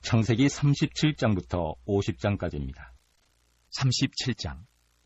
창세기 37장부터 50장까지입니다. 37장.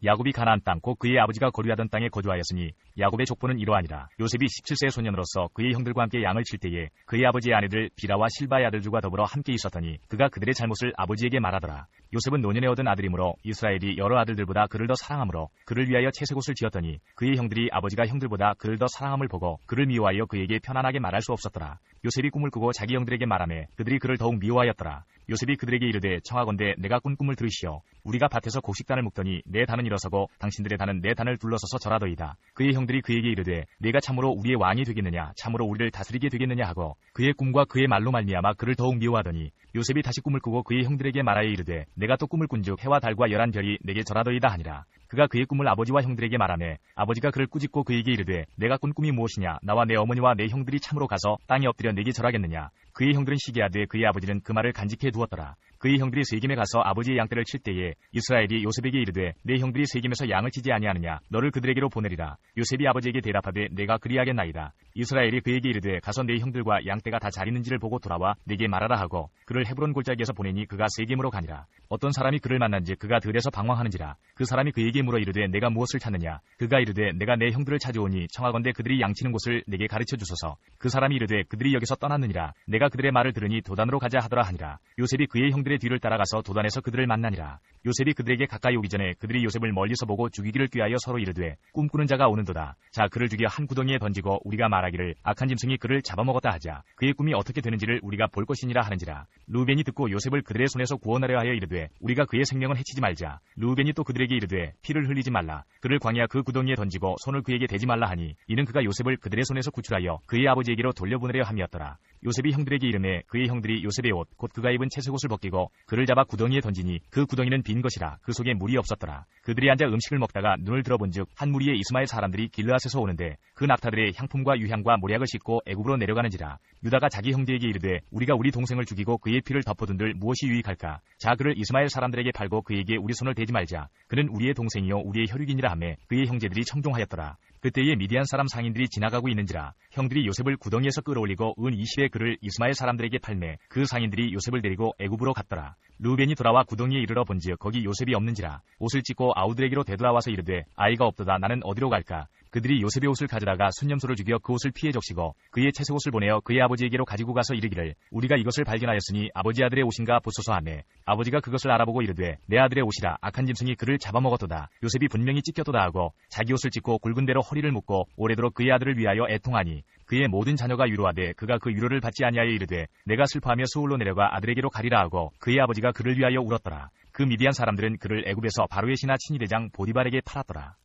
야곱이 가나안 땅 곧 그의 아버지가 거류하던 땅에 거주하였으니 야곱의 족보는 이러하니라. 요셉이 17세의 소년으로서 그의 형들과 함께 양을 칠 때에 그의 아버지의 아내들 비라와 실바의 아들들과 더불어 함께 있었더니 그가 그들의 잘못을 아버지에게 말하더라. 요셉은 노년에 얻은 아들이므로 이스라엘이 여러 아들들보다 그를 더 사랑하므로 그를 위하여 채색옷을 지었더니 그의 형들이 아버지가 형들보다 그를 더 사랑함을 보고 그를 미워하여 그에게 편안하게 말할 수 없었더라. 요셉이 꿈을 꾸고 자기 형들에게 말하매 그들이 그를 더욱 미워하였더라. 요셉이 그들에게 이르되 청하건대 내가 꾼 꿈을 들으시오. 우리가 밭에서 곡식단을 묶더니 내 단은 일어서고 당신들의 단은 내 단을 둘러서서 절하더이다. 그의 형들이 그에게 이르되 내가 참으로 우리의 왕이 되겠느냐 참으로 우리를 다스리게 되겠느냐 하고 그의 꿈과 그의 말로 말미암아 그를 더욱 미워하더니 요셉이 다시 꿈을 꾸고 그의 형들에게 말하여 이르되 내가 또 꿈을 꾼즉 해와 달과 11별이 내게 절하더이다 하니라. 그가 그의 꿈을 아버지와 형들에게 말하매 아버지가 그를 꾸짖고 그에게 이르되 내가 꾼 꿈이 무엇이냐 나와 내 어머니와 내 형들이 참으로 가서 땅에 엎드려 내게 절하겠느냐. 그의 형들은 시기하되 그의 아버지는 그 말을 간직해 두었더라. 그의 형들이 세겜에 가서 아버지의 양떼를 칠 때에 이스라엘이 요셉에게 이르되 내 형들이 세겜에서 양을 치지 아니하느냐 너를 그들에게로 보내리라. 요셉이 아버지에게 대답하되 내가 그리하겠나이다. 이스라엘이 그에게 이르되 가서 내 형들과 양떼가 다 잘 있는지를 보고 돌아와 내게 말하라 하고 그를 헤브론 골짜기에서 보내니 그가 세겜으로 가니라. 어떤 사람이 그를 만난지 그가 들에서 방황하는지라. 그 사람이 그에게 물어 이르되 내가 무엇을 찾느냐. 그가 이르되 내가 내 형들을 찾아오니 청하건대 그들이 양치는 곳을 내게 가르쳐 주소서. 그 사람이 이르되 그들이 여기서 떠났느니라. 내가 그들의 말을 들으니 도단으로 가자 하더라 하니라. 요셉이 그의 형들의 뒤를 따라가서 도단에서 그들을 만나니라. 요셉이 그들에게 가까이 오기 전에 그들이 요셉을 멀리서 보고 죽이기를 꾀하여 서로 이르되 꿈꾸는 자가 오는도다. 자 그를 죽여 한 구덩이에 던지고 우리가 말하기를 악한 짐승이 그를 잡아먹었다 하자. 그의 꿈이 어떻게 되는지를 우리가 볼 것이니라 하는지라. 루벤이 듣고 요셉을 그들의 손에서 구원하려 하여 이르되 우리가 그의 생명은 해치지 말자. 루벤이 또 그들에게 이르되 피를 흘리지 말라. 그를 광야 그 구덩이에 던지고 손을 그에게 대지 말라 하니 이는 그가 요셉을 그들의 손에서 구출하여 그의 아버지에게로 돌려보내려 함이었더라. 요셉이 형들에게 이르매 그의 형들이 요셉의 옷 곧 그가 입은 채색옷을 벗기고 그를 잡아 구덩이에 던지니 그 구덩이는 빈 것이라. 그 속에 물이 없었더라. 그들이 앉아 음식을 먹다가 눈을 들어본즉 한 무리의 이스마엘 사람들이 길르앗에서 오는데 그 낙타들의 향품과 유향과 모략을 싣고 애굽으로 내려가는지라. 유다가 자기 형제에게 이르되 우리가 우리 동생을 죽이고 그의 피를 덮어둔들 무엇이 유익할까. 자 그를 이스마엘 사람들에게 팔고 그에게 우리 손을 대지 말자. 그는 우리의 동생이요 우리의 혈육이니라 하매 그의 형제들이 청종하였더라. 그때에 미디안 사람 상인들이 지나가고 있는지라. 형들이 요셉을 구덩이에서 끌어올리고 은 20에 그를 이스마엘 사람들에게 팔매 그 상인들이 요셉을 데리고 애굽으로 갔더라. 루벤이 돌아와 구덩이에 이르러 본즉 거기 요셉이 없는지라. 옷을 찢고 아우들에게로 되돌아와서 이르되 아이가 없도다 나는 어디로 갈까. 그들이 요셉의 옷을 가져다가 순념소를 죽여 그 옷을 피해 적시고 그의 채색옷을 보내어 그의 아버지에게로 가지고 가서 이르기를 우리가 이것을 발견하였으니 아버지 아들의 옷인가 보소서 하매 아버지가 그것을 알아보고 이르되 내 아들의 옷이라 악한 짐승이 그를 잡아먹었도다. 요셉이 분명히 찢겼도다 하고 자기 옷을 찢고 굵은 대로 허리를 묶고 오래도록 그의 아들을 위하여 애통하니 그의 모든 자녀가 위로하되 그가 그 위로를 받지 아니하여 이르되 내가 슬퍼하며 수울로 내려가 아들에게로 가리라 하고 그의 아버지가 그를 위하여 울었더라. 그 미디안 사람들은 그를 애굽에서 바로의 신하 친위대장 보디발에게 팔았더라.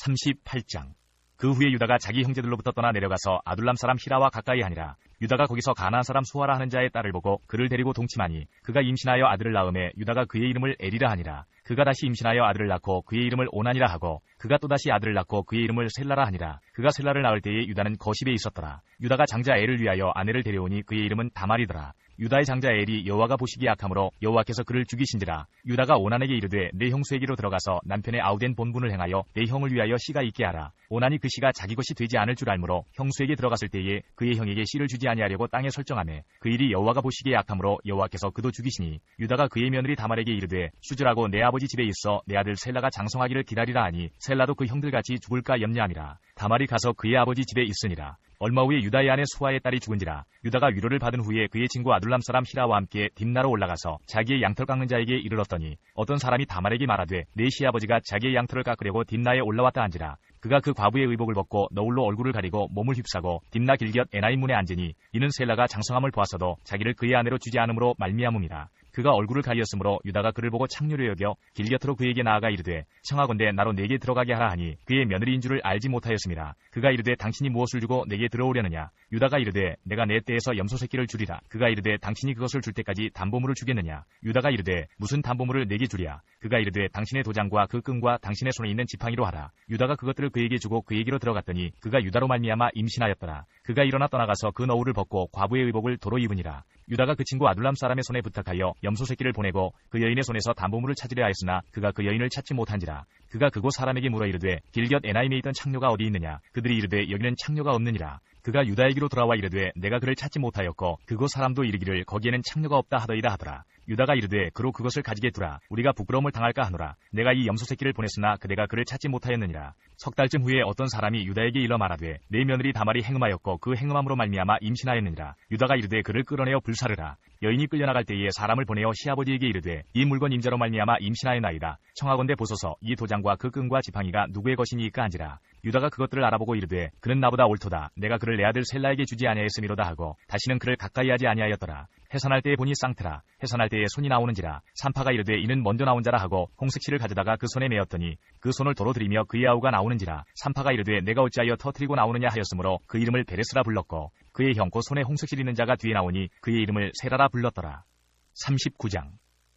38장. 그 후에 유다가 자기 형제들로부터 떠나 내려가서 아둘람 사람 히라와 가까이 하니라. 유다가 거기서 가나안 사람 수아라 하는 자의 딸을 보고 그를 데리고 동침하니 그가 임신하여 아들을 낳음에 유다가 그의 이름을 에리라 하니라. 그가 다시 임신하여 아들을 낳고 그의 이름을 오난이라 하고 그가 또다시 아들을 낳고 그의 이름을 셀라라 하니라. 그가 셀라를 낳을 때에 유다는 거십에 있었더라. 유다가 장자 엘을 위하여 아내를 데려오니 그의 이름은 다말이더라. 유다의 장자 엘이 여호와가 보시기에 악함으로 여호와께서 그를 죽이신지라. 유다가 오난에게 이르되 내 형수에게로 들어가서 남편의 아우된 본분을 행하여 내 형을 위하여 씨가 있게 하라. 오난이 그 씨가 자기 것이 되지 않을 줄 알므로 형수에게 들어갔을 때에 그의 형에게 씨를 주지 아니하려고 땅에 설정하매 그 일이 여호와가 보시기에 악함으로 여호와께서 그도 죽이시니 유다가 그의 며느리 다말에게 이르되 수절하고 내 아버지 집에 있어 내 아들 셀라가 장성하기를 기다리라 하니 셀라도 그 형들같이 죽을까 염려함이라. 다말이 가서 그의 아버지 집에 있으니라. 얼마 후에 유다의 아내 수아의 딸이 죽은지라. 유다가 위로를 받은 후에 그의 친구 아둘람 사람 히라와 함께 딥나로 올라가서 자기의 양털 깎는 자에게 이르렀더니 어떤 사람이 다말에게 말하되 내 시아버지가 자기의 양털을 깎으려고 딥나에 올라왔다 한지라. 그가 그 과부의 의복을 벗고 너울로 얼굴을 가리고 몸을 휩싸고 딥나 길곁 에나임 문에 앉으니 이는 셀라가 장성함을 보았어도 자기를 그의 아내로 주지 않음으로 말미암음이라. 그가 얼굴을 가리었으므로 유다가 그를 보고 창녀로 여겨 길곁으로 그에게 나아가 이르되 청하건대 나로 내게 들어가게 하라 하니 그의 며느리인 줄을 알지 못하였음이라. 그가 이르되 당신이 무엇을 주고 내게 들어오려느냐. 유다가 이르되 내가 내 떼에서 염소 새끼를 주리라. 그가 이르되 당신이 그것을 줄 때까지 담보물을 주겠느냐. 유다가 이르되 무슨 담보물을 내게 주랴. 그가 이르되 당신의 도장과 그 끈과 당신의 손에 있는 지팡이로 하라. 유다가 그것들을 그에게 주고 그에게로 들어갔더니 그가 유다로 말미암아 임신하였더라. 그가 일어나 떠나가서 그 너울을 벗고 과부의 의복을 도로 입으니라. 유다가 그 친구 아둘람 사람의 손에 부탁하여 염소 새끼를 보내고 그 여인의 손에서 담보물을 찾으려 하였으나 그가 그 여인을 찾지 못한지라. 그가 그곳 사람에게 물어 이르되 길곁 에나임에 있던 창녀가 어디 있느냐. 그들이 이르되 여기는 창녀가 없느니라. 그가 유다에게로 돌아와 이르되 내가 그를 찾지 못하였고 그곳 사람도 이르기를 거기에는 창녀가 없다 하더이다 하더라. 유다가 이르되 그로 그것을 가지게 두라. 우리가 부끄러움을 당할까 하노라. 내가 이 염소 새끼를 보냈으나 그대가 그를 찾지 못하였느니라. 석 달쯤 후에 어떤 사람이 유다에게 일러 말하되 내 며느리 다말이 행음하였고 그 행음함으로 말미암아 임신하였느니라. 유다가 이르되 그를 끌어내어 불사르라. 여인이 끌려나갈 때에 사람을 보내어 시아버지에게 이르되 이 물건 임자로 말미암아 임신하였나이다. 청하건대 보소서 이 도장과 그 끈과 지팡이가 누구의 것이니이까 한지라. 유다가 그것들을 알아보고 이르되 그는 나보다 옳도다. 내가 그를 내 아들 셀라에게 주지 아니하였음이로다 하고 다시는 그를 가까이 하지 아니하였더라. 해산할 때에 보니 쌍트라. 해산할 때에 손이 나오는지라. 산파가 이르되 이는 먼저 나온 자라 하고 홍색실을 가져다가 그 손에 메었더니 그 손을 도로 들이며 그의 아우가 나오는지라. 산파가 이르되 내가 어찌하여 터뜨리고 나오느냐 하였으므로 그 이름을 베레스라 불렀고 그의 형고 손에 홍색실 있는 자가 뒤에 나오니 그의 이름을 세라라 불렀더라. 39장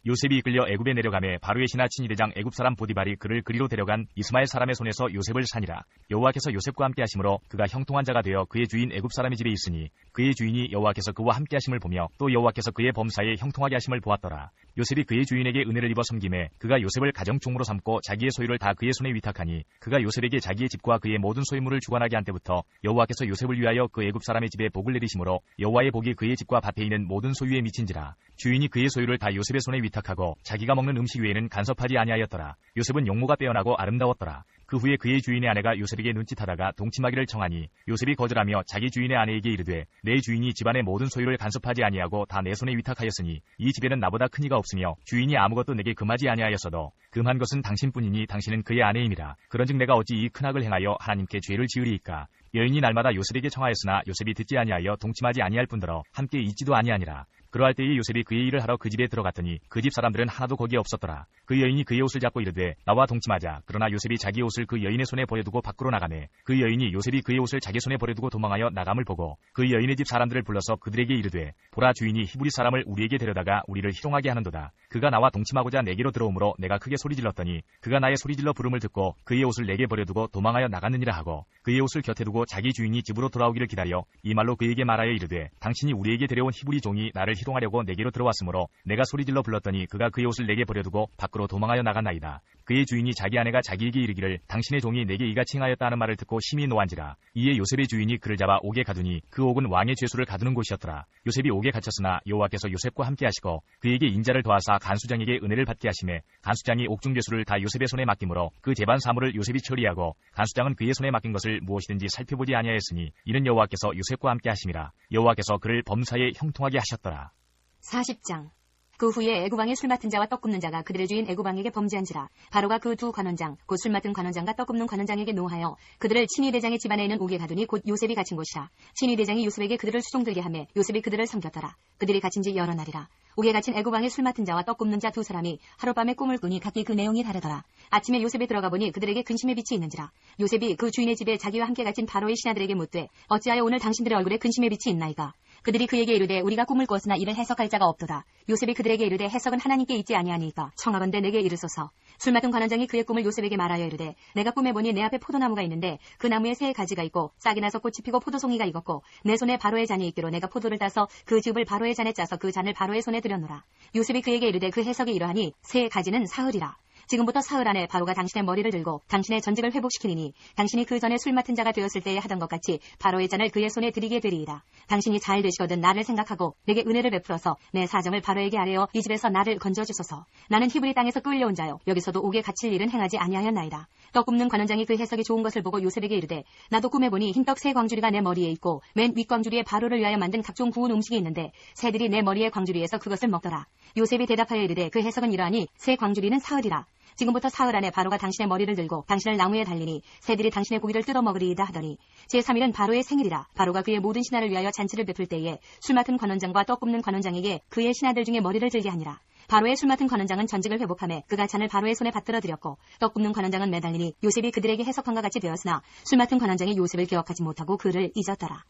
요셉이 이끌려 애굽에 내려가매 바로의 신하 친위대장 애굽 사람 보디발이 그를 그리로 데려간 이스마엘 사람의 손에서 요셉을 사니라. 여호와께서 요셉과 함께 하심으로 그가 형통한 자가 되어 그의 주인 애굽 사람의 집에 있으니 그의 주인이 여호와께서 그와 함께 하심을 보며 또 여호와께서 그의 범사에 형통하게 하심을 보았더라. 요셉이 그의 주인에게 은혜를 입어 섬김에 그가 요셉을 가정 종으로 삼고 자기의 소유를 다 그의 손에 위탁하니 그가 요셉에게 자기의 집과 그의 모든 소유물을 주관하게 한 때부터 여호와께서 요셉을 위하여 그 애굽 사람의 집에 복을 내리심으로 여호와의 복이 그의 집과 밭에 있는 모든 소유에 미친지라. 주인이 그의 소유를 다 요셉의 손에 위탁하고 자기가 먹는 음식 외에는 간섭하지 아니하였더라. 요셉은 용모가 빼어나고 아름다웠더라. 그 후에 그의 주인의 아내가 요셉에게 눈짓하다가 동침하기를 청하니 요셉이 거절하며 자기 주인의 아내에게 이르되 내 주인이 집안의 모든 소유를 간섭하지 아니하고 다 내 손에 위탁하였으니 이 집에는 나보다 큰 이가 없으며 주인이 아무것도 내게 금하지 아니하였어도 금한 것은 당신뿐이니 당신은 그의 아내임이라. 그런즉 내가 어찌 이 큰 악을 행하여 하나님께 죄를 지으리이까. 여인이 날마다 요셉에게 청하였으나 요셉이 듣지 아니하여 동침하지 아니할 뿐더러 함께 있지도 아니하니라. 그러할 때에 요셉이 그의 일을 하러 그 집에 들어갔더니 그 집 사람들은 하나도 거기에 없었더라. 그 여인이 그의 옷을 잡고 이르되 나와 동침하자. 그러나 요셉이 자기 옷을 그 여인의 손에 버려두고 밖으로 나가매 그 여인이 요셉이 그의 옷을 자기 손에 버려두고 도망하여 나감을 보고 그 여인의 집 사람들을 불러서 그들에게 이르되 보라 주인이 히브리 사람을 우리에게 데려다가 우리를 희롱하게 하는도다. 그가 나와 동침하고자 내게로 들어오므로 내가 크게 소리질렀더니 그가 나의 소리질러 부름을 듣고 그의 옷을 내게 버려두고 도망하여 나갔느니라 하고 그의 옷을 곁에 두고 자기 주인이 집으로 돌아오기를 기다려 이 말로 그에게 말하여 이르되 당신이 우리에게 데려온 히브리 종이 나를 희롱하려고 내게로 들어왔으므로 내가 소리질러 불렀더니 그가 그의 옷을 내게 버려두고 밖으로 도망하여 나갔나이다. 그의 주인이 자기 아내가 자기에게 이르기를 당신의 종이 내게 이같이 행하였다 하는 말을 듣고 심히 노한지라. 이에 요셉의 주인이 그를 잡아 옥에 가두니 그 옥은 왕의 죄수를 가두는 곳이었더라. 요셉이 옥에 갇혔으나 여호와께서 요셉과 함께 하시고 그에게 인자를 더하사 간수장에게 은혜를 받게 하시매 간수장이 옥중 죄수를 다 요셉의 손에 맡기므로 그 재반 사물을 요셉이 처리하고 간수장은 그의 손에 맡긴 것을 무엇이든지 살펴보지 아니하였으니 이는 여호와께서 요셉과 함께 하심이라. 여호와께서 그를 범사에 형통하게 하셨더라. 40장 그 후에 애굽왕의 술 맡은 자와 떡 굽는 자가 그들의 주인 애굽왕에게 범죄한지라. 바로가 그 두 관원장 곧 술 맡은 관원장과 떡 굽는 관원장에게 노하여 그들을 친위대장의 집안에 있는 옥에 가두니 곧 요셉이 갇힌 곳이라. 친위대장이 요셉에게 그들을 수종들게 하매 요셉이 그들을 섬겼더라. 그들이 갇힌 지 여러 날이라. 옥에 갇힌 애굽왕의 술 맡은 자와 떡 굽는 자 두 사람이 하룻밤에 꿈을 꾸니 각기 그 내용이 다르더라. 아침에 요셉에 들어가 보니 그들에게 근심의 빛이 있는지라. 요셉이 그 주인의 집에 자기와 함께 갇힌 바로의 신하들에게 묻되 어찌하여 오늘 당신들의 얼굴에 근심의 빛이 있나이까. 그들이 그에게 이르되 우리가 꿈을 꾸었으나 이를 해석할 자가 없도다. 요셉이 그들에게 이르되 해석은 하나님께 있지 아니하니까 청하건대 내게 이르소서. 술 맡은 관원장이 그의 꿈을 요셉에게 말하여 이르되 내가 꿈에 보니 내 앞에 포도나무가 있는데 그 나무에 새 가지가 있고 싹이 나서 꽃이 피고 포도송이가 익었고 내 손에 바로의 잔이 있기로 내가 포도를 따서 그 즙을 바로의 잔에 짜서 그 잔을 바로의 손에 들여놓으라. 요셉이 그에게 이르되 그 해석이 이러하니 새 가지는 사흘이라. 지금부터 사흘 안에 바로가 당신의 머리를 들고 당신의 전직을 회복시키리니 당신이 그 전에 술 맡은 자가 되었을 때에 하던 것 같이 바로의 잔을 그의 손에 드리게 되리이다. 당신이 잘 되시거든 나를 생각하고 내게 은혜를 베풀어서 내 사정을 바로에게 아뢰어 이 집에서 나를 건져주소서. 나는 히브리 땅에서 끌려온 자요 여기서도 옥에 갇힐 일은 행하지 아니하였나이다. 떡 굽는 관원장이 그 해석이 좋은 것을 보고 요셉에게 이르되 나도 꿈에 보니 흰떡 세 광주리가 내 머리에 있고 맨 윗광주리에 바로를 위하여 만든 각종 구운 음식이 있는데 새들이 내 머리의 광주리에서 그것을 먹더라. 요셉이 대답하여 이르되 그 해석은 이러하니 새 광주리는 사흘이라. 지금부터 사흘 안에 바로가 당신의 머리를 들고 당신을 나무에 달리니 새들이 당신의 고기를 뜯어 먹으리이다 하더니 제3일은 바로의 생일이라. 바로가 그의 모든 신하를 위하여 잔치를 베풀 때에 술 맡은 관원장과 떡 굽는 관원장에게 그의 신하들 중에 머리를 들게 하니라. 바로의 술 맡은 관원장은 전직을 회복하며 그가 잔을 바로의 손에 받들어 드렸고 떡 굽는 관원장은 매달리니 요셉이 그들에게 해석한과 같이 되었으나 술 맡은 관원장이 요셉을 기억하지 못하고 그를 잊었더라.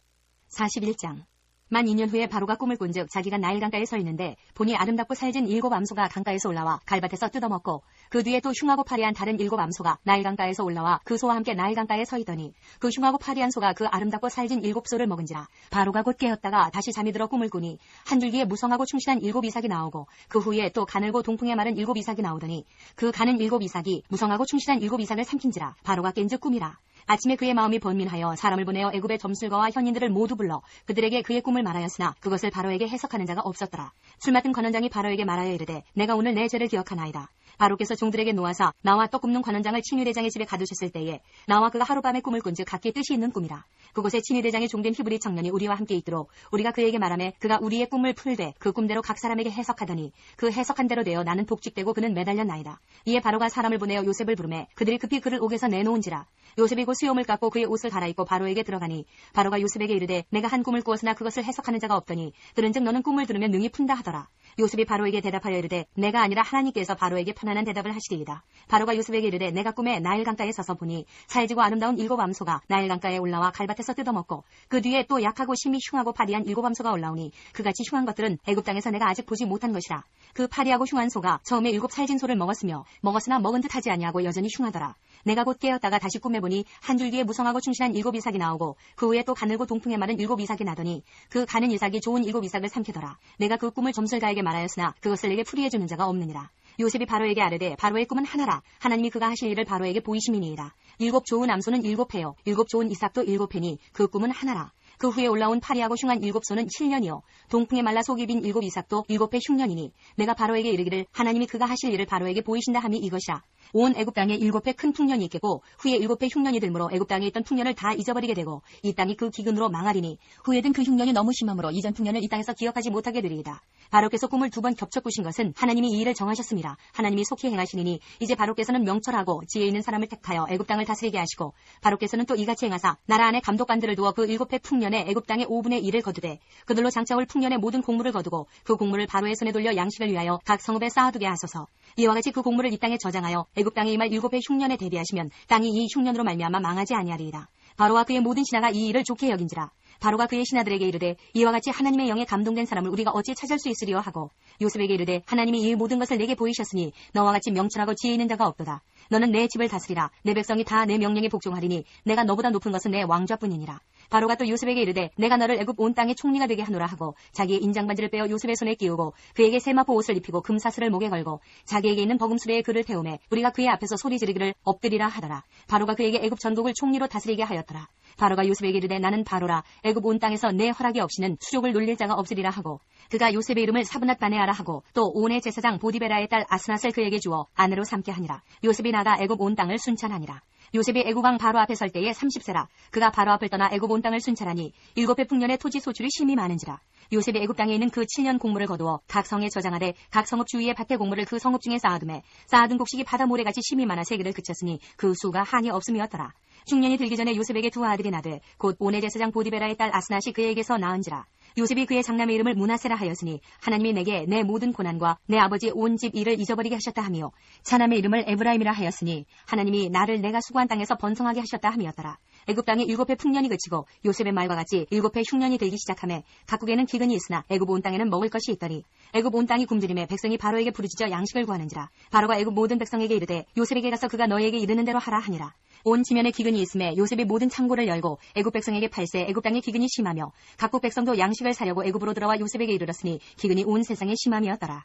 41장 만 2년 후에 바로가 꿈을 꾼즉 자기가 나일 강가에 서 있는데 보니 아름답고 살진 7 암소가 강가에서 올라와 갈밭에서 뜯어먹고 그 뒤에 또 흉하고 파리한 다른 7 암소가 나일 강가에서 올라와 그 소와 함께 나일 강가에 서 있더니 그 흉하고 파리한 소가 그 아름답고 살진 7 소를 먹은지라. 바로가 곧 깨었다가 다시 잠이 들어 꿈을 꾸니 한 줄기에 무성하고 충실한 7 이삭이 나오고 그 후에 또 가늘고 동풍에 마른 7 이삭이 나오더니 그 가는 7 이삭이 무성하고 충실한 7 이삭을 삼킨지라. 바로가 깬즉 꿈이라. 아침에 그의 마음이 번민하여 사람을 보내어 애굽의 점술가와 현인들을 모두 불러 그들에게 그의 꿈을 말하였으나 그것을 바로에게 해석하는 자가 없었더라. 술 맡은 관원장이 바로에게 말하여 이르되 내가 오늘 내 죄를 기억하나이다. 바로께서 종들에게 놓아사 나와 떡 굽는 관원장을 친위대장의 집에 가두셨을 때에 나와 그가 하룻밤에 꿈을 꾼즉 각기 뜻이 있는 꿈이라. 그곳에 친위대장의 종된 히브리 청년이 우리와 함께 있도록 우리가 그에게 말하매 그가 우리의 꿈을 풀되 그 꿈대로 각 사람에게 해석하더니 그 해석한 대로 되어 나는 독직되고 그는 매달렸나이다. 이에 바로가 사람을 보내어 요셉을 부르매 그들이 급히 그를 옥에서 내놓은지라. 요셉이 곧 수염을 깎고 그의 옷을 갈아입고 바로에게 들어가니 바로가 요셉에게 이르되 내가 한 꿈을 꾸었으나 그것을 해석하는 자가 없더니 들은즉 너는 꿈을 들으면 능히 푼다 하더라. 요셉이 바로에게 대답하여 이르되 내가 아니라 하나님께서 바로에게 편안한 대답을 하시리이다. 바로가 요셉에게 이르되 내가 꿈에 나일 강가에 서서 보니 살지고 아름다운 7 암소가 나일 강가에 올라와 갈밭에서 뜯어먹고 그 뒤에 또 약하고 심히 흉하고 파리한 7 암소가 올라오니 그같이 흉한 것들은 애굽 땅에서 내가 아직 보지 못한 것이라. 그 파리하고 흉한 소가 처음에 7 살진 소를 먹었으나 먹은 듯 하지 아니하고 여전히 흉하더라. 내가 곧 깨었다가 다시 꿈에 보니 한 줄기에 무성하고 충실한 7 이삭이 나오고 그 후에 또 가늘고 동풍에 마른 7 이삭이 나더니 그 가는 이삭이 좋은 7 이삭을 삼키더라. 내가 그 꿈을 점술가에게 말하였으나 그것을 내게 풀이해주는 자가 없느니라. 요셉이 바로에게 아뢰되 바로의 꿈은 하나라. 하나님이 그가 하실 일을 바로에게 보이심이니이다. 7 좋은 암소는 7회요 7 좋은 이삭도 7회니 그 꿈은 하나라. 그 후에 올라온 파리하고 흉한 7 소는 7년이요 동풍에 말라 속이 빈 7 이삭도 7회 흉년이니 내가 바로에게 이르기를 하나님이 그가 하실 일을 바로에게 보이신다 함이 이것이라. 온 애굽 땅에 7회 큰 풍년이 있겠고 후에 7회 흉년이 들므로 애굽 땅에 있던 풍년을 다 잊어버리게 되고 이 땅이 그 기근으로 망하리니 후에든 그 흉년이 너무 심함으로 이전 풍년을 이 땅에서 기억하지 못하게 되리이다. 바로께서 꿈을 2번 겹쳐 꾸신 것은 하나님이 이 일을 정하셨습니다. 하나님이 속히 행하시니니 이제 바로께서는 명철하고 지혜 있는 사람을 택하여 애굽 땅을 다스리게 하시고 바로께서는 또 이같이 행하사 나라 안에 감독관들을 두어 그 7회 풍년에 애굽 땅의 5분의 1을 거두되 그들로 장차올 풍년의 모든 곡물을 거두고 그 곡물을 바로의 손에 돌려 양식을 위하여 각 성읍에 쌓아두게 하소서. 이와 같이 그 곡물을 이 땅에 저장하여 애굽 땅에 임할 7회 흉년에 대비하시면 땅이 이 흉년으로 말미암아 망하지 아니하리이다. 바로와 그의 모든 신하가 이 일을 좋게 여긴지라. 바로가 그의 신하들에게 이르되 이와 같이 하나님의 영에 감동된 사람을 우리가 어찌 찾을 수 있으리요 하고 요셉에게 이르되 하나님이 이 모든 것을 내게 보이셨으니 너와 같이 명철하고 지혜 있는 자가 없도다. 너는 내 집을 다스리라. 내 백성이 다 내 명령에 복종하리니 내가 너보다 높은 것은 내 왕좌뿐이니라. 바로가 또 요셉에게 이르되 내가 너를 애굽 온 땅의 총리가 되게 하노라 하고 자기의 인장반지를 빼어 요셉의 손에 끼우고 그에게 세마포 옷을 입히고 금사슬을 목에 걸고 자기에게 있는 버금수레에 그를 태우매 우리가 그의 앞에서 소리 지르기를 엎드리라 하더라. 바로가 그에게 애굽 전국을 총리로 다스리게 하였더라. 바로가 요셉에게 이르되 나는 바로라. 애굽 온 땅에서 내 허락이 없이는 수족을 놀릴 자가 없으리라 하고 그가 요셉의 이름을 사브낫 바네아라 하고 또 온의 제사장 보디베라의 딸 아스낫을 그에게 주어 아내로 삼게 하니라. 요셉이 나가 애굽 온 땅을 순찰하니라. 요셉이 애굽 왕 바로 앞에 설 때에 30세라. 그가 바로 앞을 떠나 애굽 온 땅을 순찰하니 7회 풍년의 토지 소출이 심히 많은지라. 요셉이 애굽 땅에 있는 그 7년 곡물을 거두어 각 성에 저장하되 각 성읍 주위의 밭의 곡물을 그 성읍 중에 쌓아두매 쌓아둔 곡식이 바다 모래같이 심히 많아 세기를 그쳤으니 그 수가 한이 없음이었더라. 흉년이 들기 전에 요셉에게 2 아들이 나되 곧 온의 제사장 보디베라의 딸 아스낫이 그에게서 낳은지라. 요셉이 그의 장남의 이름을 므낫세라 하였으니 하나님이 내게 내 모든 고난과 내 아버지 온 집 일을 잊어버리게 하셨다 하며 차남의 이름을 에브라임이라 하였으니 하나님이 나를 내가 수고한 땅에서 번성하게 하셨다 함이었더라. 애굽 땅에 7회 풍년이 그치고 요셉의 말과 같이 7회 흉년이 들기 시작하매 각국에는 기근이 있으나 애굽 온 땅에는 먹을 것이 있더니 애굽 온 땅이 굶주림에 백성이 바로에게 부르짖어 양식을 구하는지라. 바로가 애굽 모든 백성에게 이르되 요셉에게 가서 그가 너희에게 이르는 대로 하라 하니라. 온 지면에 기근이 있음에 요셉이 모든 창고를 열고 애굽 백성에게 팔세 애굽 땅에 기근이 심하며 각국 백성도 양식을 사려고 애굽으로 들어와 요셉에게 이르렀으니 기근이 온 세상에 심함이었더라.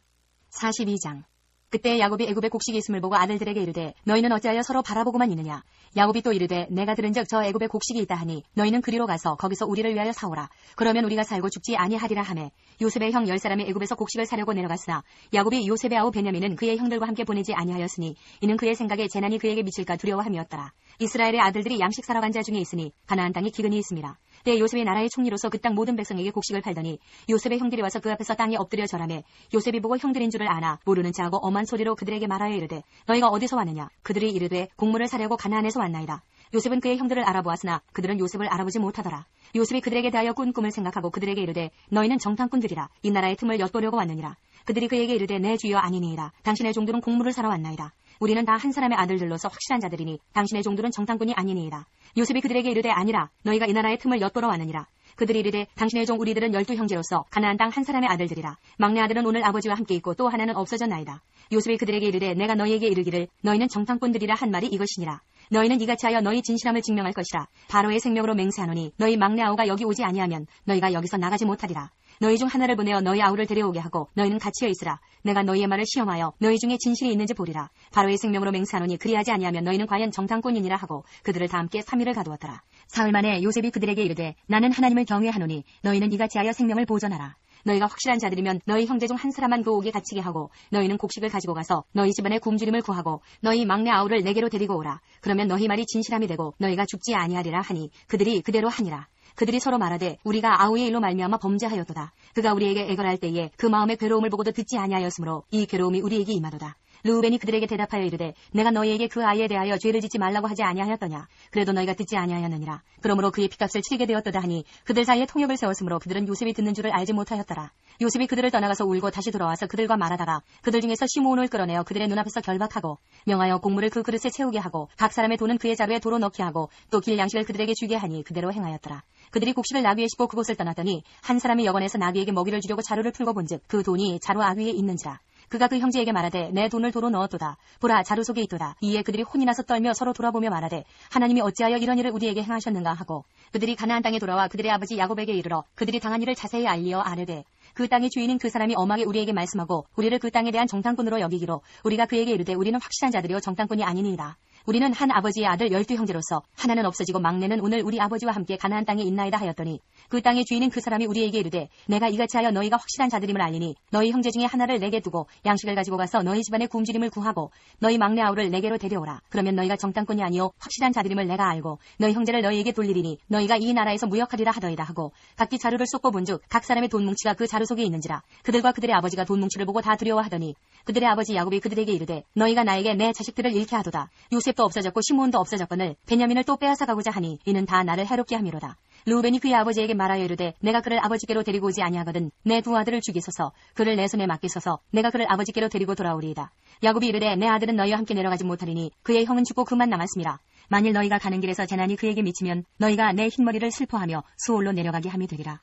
42장. 그때 야곱이 애굽에 곡식이 있음을 보고 아들들에게 이르되 너희는 어찌하여 서로 바라보고만 있느냐. 야곱이 또 이르되 내가 들은즉 저 애굽에 곡식이 있다 하니 너희는 그리로 가서 거기서 우리를 위하여 사오라. 그러면 우리가 살고 죽지 아니하리라 하매 요셉의 형 10사람이 애굽에서 곡식을 사려고 내려갔으나 야곱이 요셉의 아우 베냐민은 그의 형들과 함께 보내지 아니하였으니 이는 그의 생각에 재난이 그에게 미칠까 두려워함이었더라. 이스라엘의 아들들이 양식 사러 간 자 중에 있으니 가나안 땅이 기근이 있음이라. 때에 요셉이 나라의 총리로서 그 땅 모든 백성에게 곡식을 팔더니 요셉의 형들이 와서 그 앞에서 땅에 엎드려 절하매 요셉이 보고 형들인 줄을 아나 모르는 체하고 엄한 소리로 그들에게 말하여 이르되 너희가 어디서 왔느냐. 그들이 이르되 곡물을 사려고 가나안에서 왔나이다. 요셉은 그의 형들을 알아보았으나 그들은 요셉을 알아보지 못하더라. 요셉이 그들에게 대하여 꾼 꿈을 생각하고 그들에게 이르되 너희는 정탐꾼들이라. 이 나라의 틈을 엿보려고 왔느니라. 그들이 그에게 이르되 내 주여 아니니이다. 당신의 종들은 곡물을 사러 왔나이다. 우리는 다 한 사람의 아들들로서 확실한 자들이니 당신의 종들은 정탐꾼이 아니니이다. 요셉이 그들에게 이르되 아니라 너희가 이 나라의 틈을 엿보러 왔느니라. 그들이 이르되 당신의 종 우리들은 12형제로서 가나안 땅 한 사람의 아들들이라. 막내 아들은 오늘 아버지와 함께 있고 또 하나는 없어졌나이다. 요셉이 그들에게 이르되 내가 너희에게 이르기를 너희는 정탐꾼들이라 한 말이 이것이니라. 너희는 이같이 하여 너희 진실함을 증명할 것이라. 바로의 생명으로 맹세하노니 너희 막내 아우가 여기 오지 아니하면 너희가 여기서 나가지 못하리라. 너희 중 하나를 보내어 너희 아우를 데려오게 하고 너희는 갇히어 있으라. 내가 너희의 말을 시험하여 너희 중에 진실이 있는지 보리라. 바로의 생명으로 맹세하노니 그리하지 아니하면 너희는 과연 정탐꾼이니라 하고 그들을 다 함께 3일을 가두었더라. 사흘 만에 요셉이 그들에게 이르되 나는 하나님을 경외하노니 너희는 이같이 하여 생명을 보존하라. 너희가 확실한 자들이면 너희 형제 중 한 사람만 그 옥에 갇히게 하고 너희는 곡식을 가지고 가서 너희 집안의 굶주림을 구하고 너희 막내 아우를 내게로 데리고 오라. 그러면 너희 말이 진실함이 되고 너희가 죽지 아니하리라 하니 그들이 그대로 하니라. 그들이 서로 말하되 우리가 아우의 일로 말미암아 범죄하였도다. 그가 우리에게 애걸할 때에 그 마음의 괴로움을 보고도 듣지 아니하였으므로 이 괴로움이 우리에게 임하도다. 르우벤이 그들에게 대답하여 이르되 내가 너희에게 그 아이에 대하여 죄를 짓지 말라고 하지 아니하였더냐. 그래도 너희가 듣지 아니하였느니라. 그러므로 그의 핏값을 치르게 되었도다 하니 그들 사이에 통역을 세웠으므로 그들은 요셉이 듣는 줄을 알지 못하였더라. 요셉이 그들을 떠나가서 울고 다시 돌아와서 그들과 말하다가 그들 중에서 시므온을 끌어내어 그들의 눈앞에서 결박하고 명하여 곡물을 그 그릇에 채우게 하고 각 사람의 돈은 그의 자루에 도로 넣게 하고 또 길 양식을 그들에게 주게 하니 그대로 행하였더라. 그들이 곡식을 나귀에 싣고 그곳을 떠났더니 한 사람이 여관에서 나귀에게 먹이를 주려고 자루를 풀고 본즉 그 돈이 자루 아귀에 있는지라. 그가 그 형제에게 말하되 내 돈을 도로 넣었도다. 보라 자루 속에 있도다. 이에 그들이 혼이 나서 떨며 서로 돌아보며 말하되 하나님이 어찌하여 이런 일을 우리에게 행하셨는가 하고 그들이 가나안 땅에 돌아와 그들의 아버지 야곱에게 이르러 그들이 당한 일을 자세히 알리어 아뢰되 그 땅의 주인인 그 사람이 엄하게 우리에게 말씀하고 우리를 그 땅에 대한 정탐꾼으로 여기기로 우리가 그에게 이르되 우리는 확실한 자들이요 정탐꾼이 아니니이다. 우리는 한 아버지의 아들 12형제로서 하나는 없어지고 막내는 오늘 우리 아버지와 함께 가나안 땅에 있나이다 하였더니 그 땅의 주인인 그 사람이 우리에게 이르되 내가 이같이 하여 너희가 확실한 자들임을 알리니 너희 형제 중에 하나를 내게 두고 양식을 가지고 가서 너희 집안의 굶주림을 구하고 너희 막내 아우를 내게로 데려오라. 그러면 너희가 정탐꾼이 아니요 확실한 자들임을 내가 알고 너희 형제를 너희에게 돌리리니 너희가 이 나라에서 무역하리라 하더이다 하고 각기 자루를 쏟고 본즉 각 사람의 돈 뭉치가 그 자루 속에 있는지라. 그들과 그들의 아버지가 돈 뭉치를 보고 다 두려워하더니 그들의 아버지 야곱이 그들에게 이르되 너희가 나에게 내 자식들을 잃게 하도다. 요셉도 없어졌고 시므온도 없어졌거늘 베냐민을 또 빼앗아 가고자 하니 이는 다 나를 해롭게 함이로다. 르우벤이 그의 아버지에게 말하여 이르되 내가 그를 아버지께로 데리고 오지 아니하거든 내 두 아들을 죽이소서 그를 내 손에 맡기소서 내가 그를 아버지께로 데리고 돌아오리이다. 야곱이 이르되 내 아들은 너희와 함께 내려가지 못하리니 그의 형은 죽고 그만 남았음이라. 만일 너희가 가는 길에서 재난이 그에게 미치면 너희가 내 흰머리를 슬퍼하며 수올로 내려가게 함이 되리라.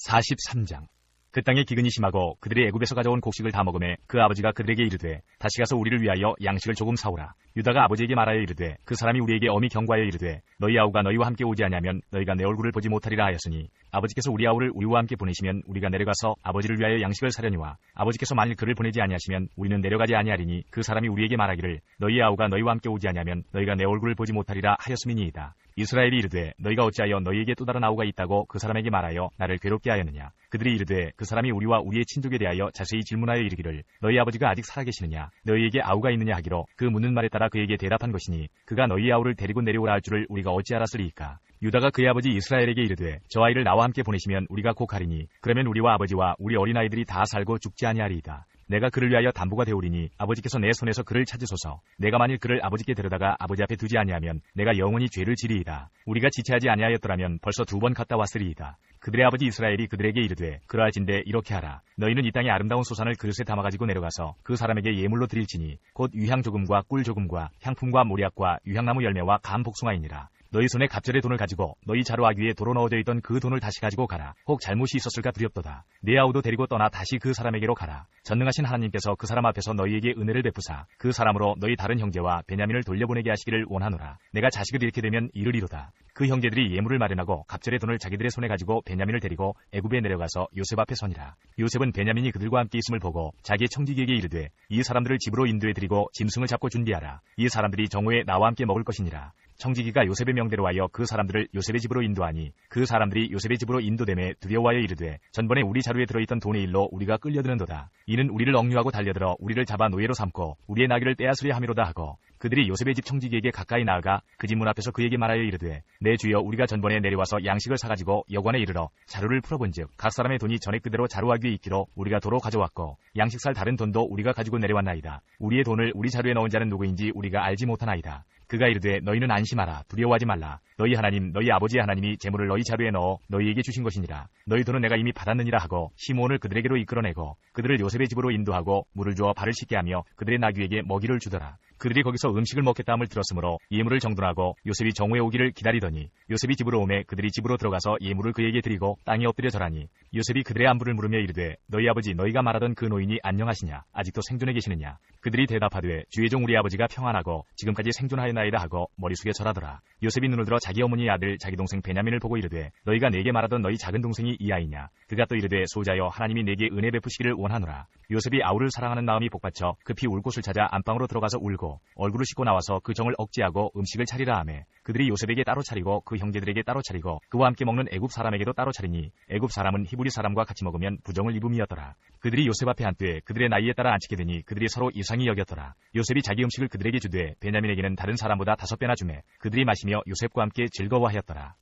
43장. 그 땅에 기근이 심하고 그들이 애굽에서 가져온 곡식을 다 먹음에 그 아버지가 그들에게 이르되 다시 가서 우리를 위하여 양식을 조금 사오라. 유다가 아버지에게 말하여 이르되 그 사람이 우리에게 엄히 경고하여 이르되 너희 아우가 너희와 함께 오지 아니하면 너희가 내 얼굴을 보지 못하리라 하였으니 아버지께서 우리 아우를 우리와 함께 보내시면 우리가 내려가서 아버지를 위하여 양식을 사려니와 아버지께서 만일 그를 보내지 아니하시면 우리는 내려가지 아니하리니 그 사람이 우리에게 말하기를 너희 아우가 너희와 함께 오지 아니하면 너희가 내 얼굴을 보지 못하리라 하였음이니이다. 이스라엘이 이르되 너희가 어찌하여 너희에게 또 다른 아우가 있다고 그 사람에게 말하여 나를 괴롭게 하였느냐. 그들이 이르되 그 사람이 우리와 우리의 친족에 대하여 자세히 질문하여 이르기를 너희 아버지가 아직 살아계시느냐 너희에게 아우가 있느냐 하기로 그 묻는 말에 따라 그에게 대답한 것이니 그가 너희 아우를 데리고 내려오라 할 줄을 우리가 어찌 알았으리이까. 유다가 그의 아버지 이스라엘에게 이르되 저 아이를 나와 함께 보내시면 우리가 곧 가리니 그러면 우리와 아버지와 우리 어린아이들이 다 살고 죽지 아니하리이다. 내가 그를 위하여 담보가 되오리니 아버지께서 내 손에서 그를 찾으소서. 내가 만일 그를 아버지께 데려다가 아버지 앞에 두지 아니하면 내가 영원히 죄를 지리이다. 우리가 지체하지 아니하였더라면 벌써 2번 갔다 왔으리이다. 그들의 아버지 이스라엘이 그들에게 이르되 그러할진대 이렇게 하라. 너희는 이 땅의 아름다운 소산을 그릇에 담아가지고 내려가서 그 사람에게 예물로 드릴지니 곧 유향 조금과 꿀 조금과 향품과 모략과 유향나무 열매와 감 복숭아이니라. 너희 손에 갑절의 돈을 가지고 너희 자루 아귀에 도로 넣어져 있던 그 돈을 다시 가지고 가라. 혹 잘못이 있었을까 두렵도다. 네 아우도 데리고 떠나 다시 그 사람에게로 가라. 전능하신 하나님께서 그 사람 앞에서 너희에게 은혜를 베푸사 그 사람으로 너희 다른 형제와 베냐민을 돌려보내게 하시기를 원하노라. 내가 자식을 잃게 되면 이르리로다. 그 형제들이 예물을 마련하고 갑절의 돈을 자기들의 손에 가지고 베냐민을 데리고 애굽에 내려가서 요셉 앞에 서니라. 요셉은 베냐민이 그들과 함께 있음을 보고 자기의 청지기에게 이르되 이 사람들을 집으로 인도해 드리고 짐승을 잡고 준비하라. 이 사람들이 정오에 나와 함께 먹을 것이니라. 청지기가 요셉의 명대로 하여 그 사람들을 요셉의 집으로 인도하니 그 사람들이 요셉의 집으로 인도됨에 두려워하여 이르되 전번에 우리 자루에 들어있던 돈의 일로 우리가 끌려드는도다. 이는 우리를 억류하고 달려들어 우리를 잡아 노예로 삼고 우리의 나귀를 떼앗으려 함이로다 하고 그들이 요셉의 집 청지기에게 가까이 나아가 그 집 문 앞에서 그에게 말하여 이르되 내 주여 우리가 전번에 내려와서 양식을 사가지고 여관에 이르러 자루를 풀어본즉 각 사람의 돈이 전에 그대로 자루아귀에 있기로 우리가 도로 가져왔고 양식 살 다른 돈도 우리가 가지고 내려왔나이다. 우리의 돈을 우리 자루에 넣은 자는 누구인지 우리가 알지 못하나이다. 그가 이르되 너희는 안심하라. 두려워하지 말라. 너희 하나님 너희 아버지의 하나님이 재물을 너희 자루에 넣어 너희에게 주신 것이니라. 너희 돈은 내가 이미 받았느니라 하고 시므온을 그들에게로 이끌어내고 그들을 요셉의 집으로 인도하고 물을 주어 발을 씻게 하며 그들의 나귀에게 먹이를 주더라. 그들이 거기서 음식을 먹겠다 함을 들었으므로 예물을 정돈하고 요셉이 정오에 오기를 기다리더니 요셉이 집으로 오매 그들이 집으로 들어가서 예물을 그에게 드리고 땅에 엎드려 절하니 요셉이 그들의 안부를 물으며 이르되 너희 아버지 너희가 말하던 그 노인이 안녕하시냐 아직도 생존해 계시느냐. 그들이 대답하되 주의 종 우리 아버지가 평안하고 지금까지 생존하였나이다 하고 머리 숙여 절하더라. 요셉이 눈을 들어 자기 어머니의 아들 자기 동생 베냐민을 보고 이르되 너희가 내게 말하던 너희 작은 동생이 이 아이냐. 그가 또 이르되 소자여 하나님이 내게 은혜 베푸시기를 원하노라. 요셉이 아우를 사랑하는 마음이 복받쳐 급히 울 곳을 찾아 안방으로 들어가서 울고 얼굴을 씻고 나와서 그 정을 억제하고 음식을 차리라 하매 그들이 요셉에게 따로 차리고 그 형제들에게 따로 차리고 그와 함께 먹는 애굽 사람에게도 따로 차리니 애굽 사람은 히브리 사람과 같이 먹으면 부정을 입음이었더라. 그들이 요셉 앞에 앉되 그들의 나이에 따라 앉히게 되니 그들이 서로 이상히 여겼더라. 요셉이 자기 음식을 그들에게 주되 베냐민에게는 다른 사람보다 5배나 주매 그들이 마시며 요셉과 함께 즐거워하였더라.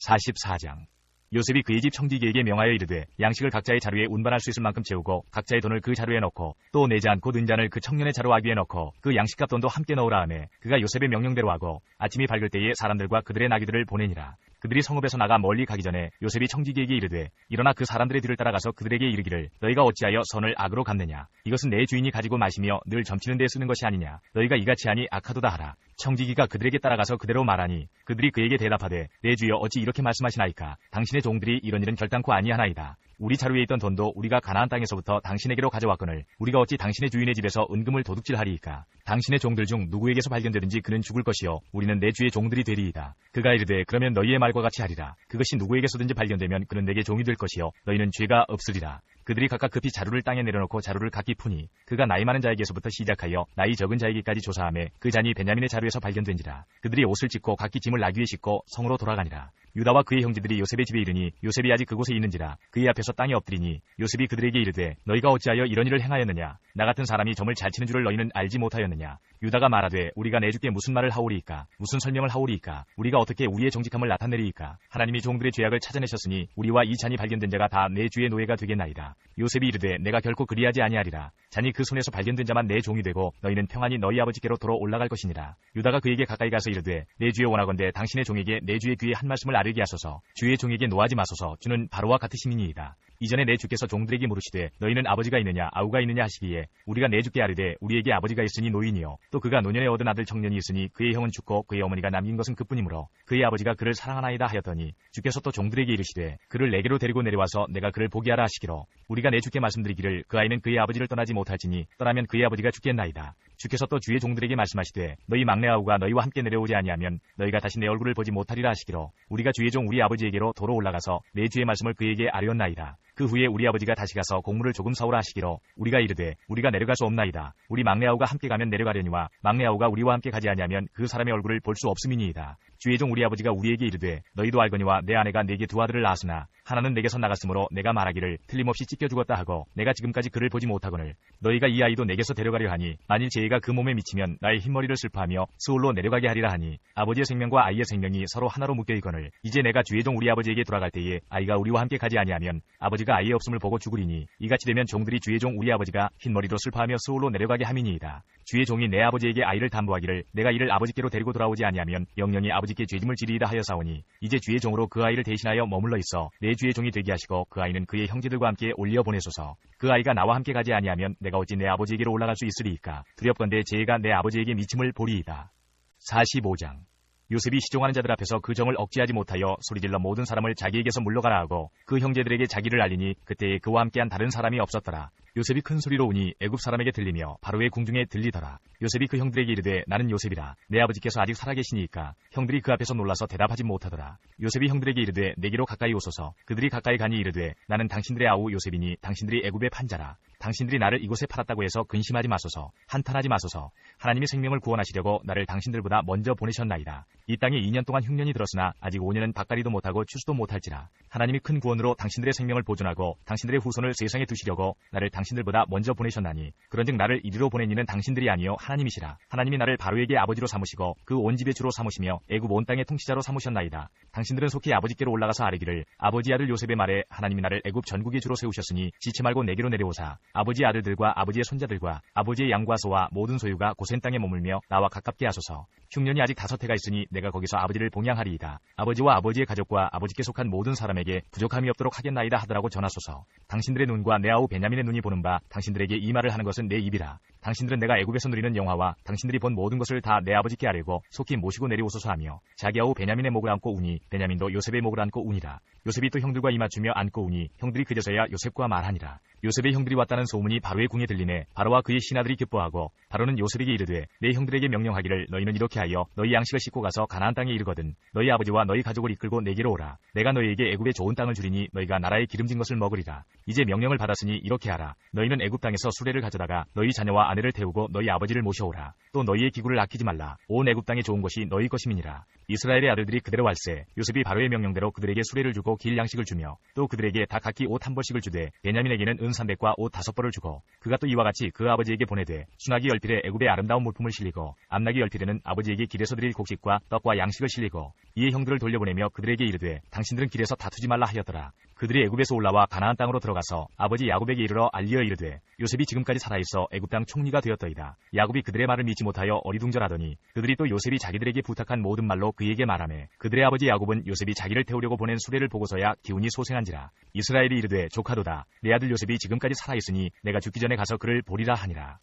44장 요셉이 그의 집 청지기에게 명하여 이르되 양식을 각자의 자루에 운반할 수 있을 만큼 채우고 각자의 돈을 그 자루에 넣고 또 내 잔 곧 은잔을 그 청년의 자루 아귀에 넣고 그 양식값 돈도 함께 넣으라 하매 그가 요셉의 명령대로 하고 아침이 밝을 때에 사람들과 그들의 나귀들을 보내니라. 그들이 성읍에서 나가 멀리 가기 전에 요셉이 청지기에게 이르되 일어나 그 사람들의 뒤를 따라가서 그들에게 이르기를 너희가 어찌하여 선을 악으로 갚느냐. 이것은 내 주인이 가지고 마시며 늘 점치는 데에 쓰는 것이 아니냐. 너희가 이같이 하니 악하도다 하라. 청지기가 그들에게 따라가서 그대로 말하니 그들이 그에게 대답하되 내 주여 어찌 이렇게 말씀하시나이까. 당신의 종들이 이런 일은 결단코 아니하나이다. 우리 자루에 있던 돈도 우리가 가나안 땅에서부터 당신에게로 가져왔거늘 우리가 어찌 당신의 주인의 집에서 은금을 도둑질하리이까. 당신의 종들 중 누구에게서 발견되든지 그는 죽을 것이요 우리는 내 주의 종들이 되리이다. 그가 이르되 그러면 너희의 말과 같이 하리라. 그것이 누구에게서든지 발견되면 그는 내게 종이 될 것이요 너희는 죄가 없으리라. 그들이 각각 급히 자루를 땅에 내려놓고 자루를 각기 푸니 그가 나이 많은 자에게서부터 시작하여 나이 적은 자에게까지 조사하며 그 잔이 베냐민의 자루에서 발견된지라. 그들이 옷을 찢고 각기 짐을 나귀에 싣고 성으로 돌아가니라. 유다와 그의 형제들이 요셉의 집에 이르니 요셉이 아직 그곳에 있는지라. 그의 앞에서 땅에 엎드리니 요셉이 그들에게 이르되 너희가 어찌하여 이런 일을 행하였느냐. 나 같은 사람이 점을 잘 치는 줄을 너희는 알지 못하였느냐. 유다가 말하되 우리가 내 주께 무슨 말을 하오리이까. 무슨 설명을 하오리이까. 우리가 어떻게 우리의 정직함을 나타내리이까. 하나님이 종들의 죄악을 찾아내셨으니 우리와 이 잔이 발견된 자가 다 내 주의 노예가 되겠나이다. 요셉이 이르되 내가 결코 그리하지 아니하리라. 잔이 그 손에서 발견된 자만 내 종이 되고 너희는 평안히 너희 아버지께로 돌아 올라갈 것이니라. 유다가 그에게 가까이 가서 이르되 내 주의 원하건대 당신의 종에게 내 주의 귀에 한 말씀을 아뢰게 하소서. 주의 종에게 노하지 마소서. 주는 바로와 같으심이니이다. 이전에 내 주께서 종들에게 물으시되 너희는 아버지가 있느냐 아우가 있느냐 하시기에 우리가 내 주께 아뢰되 우리에게 아버지가 있으니 노인이요 또 그가 노년에 얻은 아들 청년이 있으니 그의 형은 죽고 그의 어머니가 남긴 것은 그뿐이므로 그의 아버지가 그를 사랑하나이다 하였더니 주께서 또 종들에게 이르시되 그를 내게로 데리고 내려와서 내가 그를 보게 하라 하시기로 우리가 내 주께 말씀드리기를 그 아이는 그의 아버지를 떠나지 못할지니 떠나면 그의 아버지가 죽겠나이다. 주께서 또 주의 종들에게 말씀하시되 너희 막내 아우가 너희와 함께 내려오지 아니하면 너희가 다시 내 얼굴을 보지 못하리라 하시기로 우리가 주의 종 우리 아버지에게로 도로 올라가서 내 주의 말씀을 그에게 아뢰었나이다. 그 후에 우리 아버지가 다시 가서 곡물을 조금 사오라 하시기로 우리가 이르되 우리가 내려갈 수 없나이다. 우리 막내 아우가 함께 가면 내려가려니와 막내 아우가 우리와 함께 가지 아니하면 그 사람의 얼굴을 볼 수 없음이니이다. 주의 종 우리 아버지가 우리에게 이르되 너희도 알거니와 내 아내가 내게 두 아들을 낳았으나 하나는 내게서 나갔으므로 내가 말하기를 틀림없이 찢겨 죽었다 하고 내가 지금까지 그를 보지 못하거늘 너희가 이 아이도 내게서 데려가려 하니 만일 죄가 그 몸에 미치면 나의 흰머리를 슬퍼하며 스올로 내려가게 하리라 하니 아버지의 생명과 아이의 생명이 서로 하나로 묶여 있거늘 이제 내가 주의 종 우리 아버지에게 돌아갈 때에 아이가 우리와 함께 가지 아니하면 아버지가 아이의 없음을 보고 죽으리니 이같이 되면 종들이 주의 종 우리 아버지가 흰머리로 슬퍼하며 스올로 내려가게 함이니이다. 주의 종이 내 아버지에게 아이를 담보하기를 내가 이를 아버지께로 데리고 돌아오지 아니하면 영영이 아버지께 죄짐을 지리이다 하여사오니 이제 주의 종으로 그 아이를 대신하여 머물러 있어 내 주의 종이 되게 하시고 그 아이는 그의 형제들과 함께 올려 보내소서. 그 아이가 나와 함께 가지 아니하면 내가 어찌 내 아버지에게로 올라갈 수 있으리이까. 두렵건대 죄가 내 아버지에게 미침을 보리이다. 45장 요셉이 시종하는 자들 앞에서 그 정을 억제하지 못하여 소리질러 모든 사람을 자기에게서 물러가라 하고 그 형제들에게 자기를 알리니 그때에 그와 함께한 다른 사람이 없었더라. 요셉이 큰 소리로 우니 애굽 사람에게 들리며 바로의 궁중에 들리더라. 요셉이 그 형들에게 이르되 나는 요셉이라. 내 아버지께서 아직 살아계시니이까. 형들이 그 앞에서 놀라서 대답하지 못하더라. 요셉이 형들에게 이르되 내게로 가까이 오소서. 그들이 가까이 가니 이르되 나는 당신들의 아우 요셉이니 당신들이 애굽의 판자라. 당신들이 나를 이곳에 팔았다고 해서 근심하지 마소서. 한탄하지 마소서. 하나님이 생명을 구원하시려고 나를 당신들보다 먼저 보내셨나이다. 이 땅에 2년 동안 흉년이 들었으나 아직 5년은 밭갈이도 못하고 추수도 못할지라. 하나님이 큰 구원으로 당신들의 생명을 보존하고 당신들의 후손을 세상에 두시려고 나를 당신들보다 먼저 보내셨나니 그런즉 나를 이리로 보낸 이는 당신들이 아니요 하나님이시라. 하나님이 나를 바로에게 아버지로 삼으시고 그 온 집의 주로 삼으시며 애굽 온 땅의 통치자로 삼으셨나이다. 당신들은 속히 아버지께로 올라가서 아뢰기를 아버지 아들 요셉의 말에 하나님이 나를 애굽 전국의 주로 세우셨으니 지체 말고 내게로 내려오사. 아버지 아들들과 아버지의 손자들과 아버지의 양과 소와 모든 소유가 고센 땅에 머물며 나와 가깝게 하소서. 흉년이 아직 5해가 있으니 내가 거기서 아버지를 봉양하리이다. 아버지와 아버지의 가족과 아버지께 속한 모든 사람에게 부족함이 없도록 하겠나이다 하더라고 전하소서. 당신들의 눈과 내 아우 베냐민의 눈이 보는 바 당신들에게 이 말을 하는 것은 내 입이라. 당신들은 내가 애굽에서 누리는 영화와 당신들이 본 모든 것을 다 내 아버지께 아뢰고 속히 모시고 내려오소서 하며 자기 아우 베냐민의 목을 안고 우니 베냐민도 요셉의 목을 안고 우니라. 요셉이 또 형들과 이맞추며 안고 우니 형들이 그제서야 요셉과 말하니라. 요셉의 형들이 왔다는 소문이 바로의 궁에 들리네 바로와 그의 신하들이 기뻐하고 바로는 요셉에게 이르되 내 형들에게 명령하기를 너희는 이렇게 하여 너희 양식을 싣고 가서 가나안 땅에 이르거든 너희 아버지와 너희 가족을 이끌고 내게로 오라. 내가 너희에게 애굽의 좋은 땅을 주리니 너희가 나라의 기름진 것을 먹으리라. 이제 명령을 받았으니 이렇게 하라. 너희는 애굽 땅에서 수레를 가져다가 너희 자녀와 아내를 태우고 너희 아버지를 모셔오라. 또 너희의 기구를 아끼지 말라. 온 애굽 땅의 좋은 것이 너희 것임이니라. 이스라엘의 아들들이 그대로 할세. 요셉이 바로의 명령대로 그들에게 수레를 주고 길 양식을 주며 또 그들에게 다 각기 옷 한 벌씩을 주되 베냐민에게는 은 300과 옷 5벌을 주고 그가 또 이와 같이 그 아버지에게 보내되 순하기 열필에 애굽의 아름다운 물품을 실리고 암나기 열필에는 아버지에게 길에서 드릴 곡식과 떡과 양식을 실리고 이에 형들을 돌려보내며 그들에게 이르되 당신들은 길에서 다투지 말라 하였더라. 그들이 애굽에서 올라와 가나안 땅으로 들어가서 아버지 야곱에게 이르러 알리어 이르되 요셉이 지금까지 살아있어 애굽 땅 총리가 되었더이다. 야곱이 그들의 말을 믿지 못하여 어리둥절하더니 그들이 또 요셉이 자기들에게 부탁한 모든 말로 그에게 말하매 그들의 아버지 야곱은 요셉이 자기를 태우려고 보낸 수레를 보고서야 기운이 소생한지라. 이스라엘이 이르되 조카도다. 내 아들 요셉이 지금까지 살아있으니 내가 죽기 전에 가서 그를 보리라 하니라.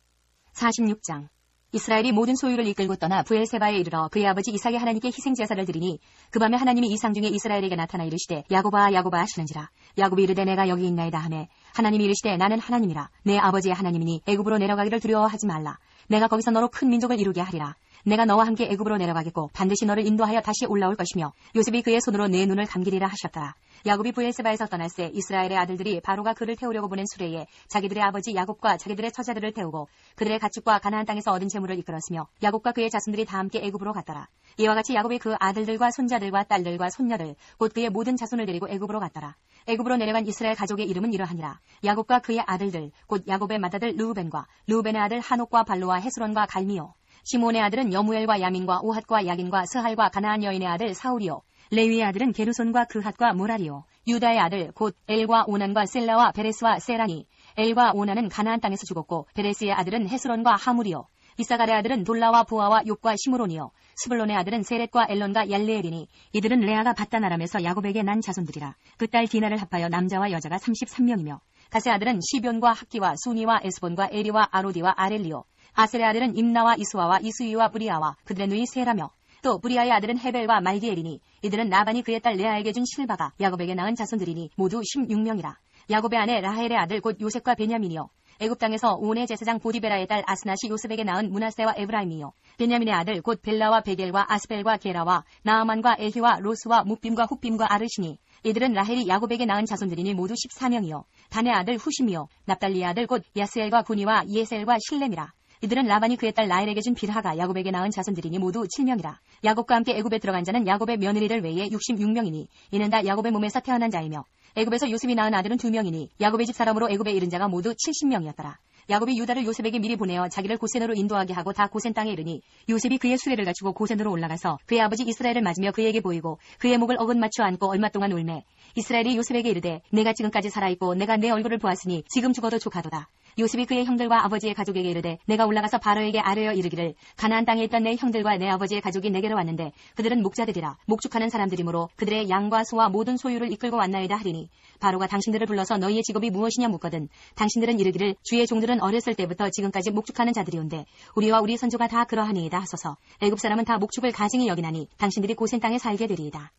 46장. 이스라엘이 모든 소유를 이끌고 떠나 브엘세바에 이르러 그의 아버지 이삭의 하나님께 희생제사를 드리니 그 밤에 하나님이 이상 중에 이스라엘에게 나타나 이르시되 야곱아 야곱아 하시는지라. 야곱이 이르되 내가 여기 있나이다 하매 하나님이 이르시되 나는 하나님이라. 내 아버지의 하나님이니 애굽으로 내려가기를 두려워하지 말라. 내가 거기서 너로 큰 민족을 이루게 하리라. 내가 너와 함께 애굽으로 내려가겠고 반드시 너를 인도하여 다시 올라올 것이며 요셉이 그의 손으로 내 눈을 감기리라 하셨더라. 야곱이 브엘세바에서 떠날새 이스라엘의 아들들이 바로가 그를 태우려고 보낸 수레에 자기들의 아버지 야곱과 자기들의 처자들을 태우고 그들의 가축과 가나안 땅에서 얻은 재물을 이끌었으며 야곱과 그의 자손들이 다 함께 애굽으로 갔더라. 이와 같이 야곱이 그 아들들과 손자들과 딸들과 손녀들 곧 그의 모든 자손을 데리고 애굽으로 갔더라. 애굽으로 내려간 이스라엘 가족의 이름은 이러하니라. 야곱과 그의 아들들 곧 야곱의 맏아들 르우벤과 르우벤의 아들 하녹과 발로와 헤스론과 갈미요. 시몬의 아들은 여무엘과 야민과 오핫과 야긴과 스할과 가나안 여인의 아들 사울이요. 레위의 아들은 게르손과 그핫과 모라리요. 유다의 아들 곧 엘과 오난과 셀라와 베레스와 세라니. 엘과 오난은 가나안 땅에서 죽었고 베레스의 아들은 헤스론과 하물이요. 이사갈의 아들은 돌라와 부아와 욥과 시므론이요. 스불론의 아들은 세렛과 엘론과 얄레엘이니 이들은 레아가 밧단 아람에서 야곱에게 난 자손들이라. 그 딸 디나를 합하여 남자와 여자가 33명이며 가세 아들은 시변과 학기와 수니와 에스본과 에리와 아로디와 아렐리요. 아셀의 아들은 임나와 이수아와 이수이와 브리아와 그들의 누이 세라며 또 브리아의 아들은 헤벨과 말기엘이니 이들은 나반이 그의 딸 레아에게 준 실바가 야곱에게 낳은 자손들이니 모두 16명이라. 야곱의 아내 라헬의 아들 곧 요셉과 베냐민이요. 애굽 땅에서 온의 제사장 보디베라의 딸 아스낫이 요셉에게 낳은 므낫세와 에브라임이요. 베냐민의 아들 곧 벨라와 베겔과 아스벨과 게라와 나아만과 에히와 로스와 묵빔과 훗빔과 아르시니 이들은 라헬이 야곱에게 낳은 자손들이니 모두 14명이요. 단의 아들 후심이요. 납달리의 아들 곧 야스엘과 구니와 예셀과 실렘이라. 이들은 라반이 그의 딸 라헬에게 준 빌하가 야곱에게 낳은 자손들이니 모두 7명이라. 야곱과 함께 애굽에 들어간 자는 야곱의 며느리들 외에 66명이니 이는 다 야곱의 몸에서 태어난 자이며 애굽에서 요셉이 낳은 아들은 2명이니 야곱의 집 사람으로 애굽에 이른 자가 모두 70명이었더라. 야곱이 유다를 요셉에게 미리 보내어 자기를 고센으로 인도하게 하고 다 고센 땅에 이르니 요셉이 그의 수레를 갖추고 고센으로 올라가서 그의 아버지 이스라엘을 맞으며 그에게 보이고 그의 목을 어긋 맞춰 안고 얼마 동안 울매 이스라엘이 요셉에게 이르되 내가 지금까지 살아있고 내가 내 얼굴을 보았으니 지금 죽어도 조카도다. 요셉이 그의 형들과 아버지의 가족에게 이르되 내가 올라가서 바로에게 아뢰어 이르기를 가나안 땅에 있던 내 형들과 내 아버지의 가족이 내게로 왔는데 그들은 목자들이라 목축하는 사람들이므로 그들의 양과 소와 모든 소유를 이끌고 왔나이다 하리니 바로가 당신들을 불러서 너희의 직업이 무엇이냐 묻거든 당신들은 이르기를 주의 종들은 어렸을 때부터 지금까지 목축하는 자들이온데 우리와 우리 선조가 다 그러하니이다 하소서. 애굽 사람은 다 목축을 가증히 여기나니 당신들이 고센 땅에 살게 되리이다.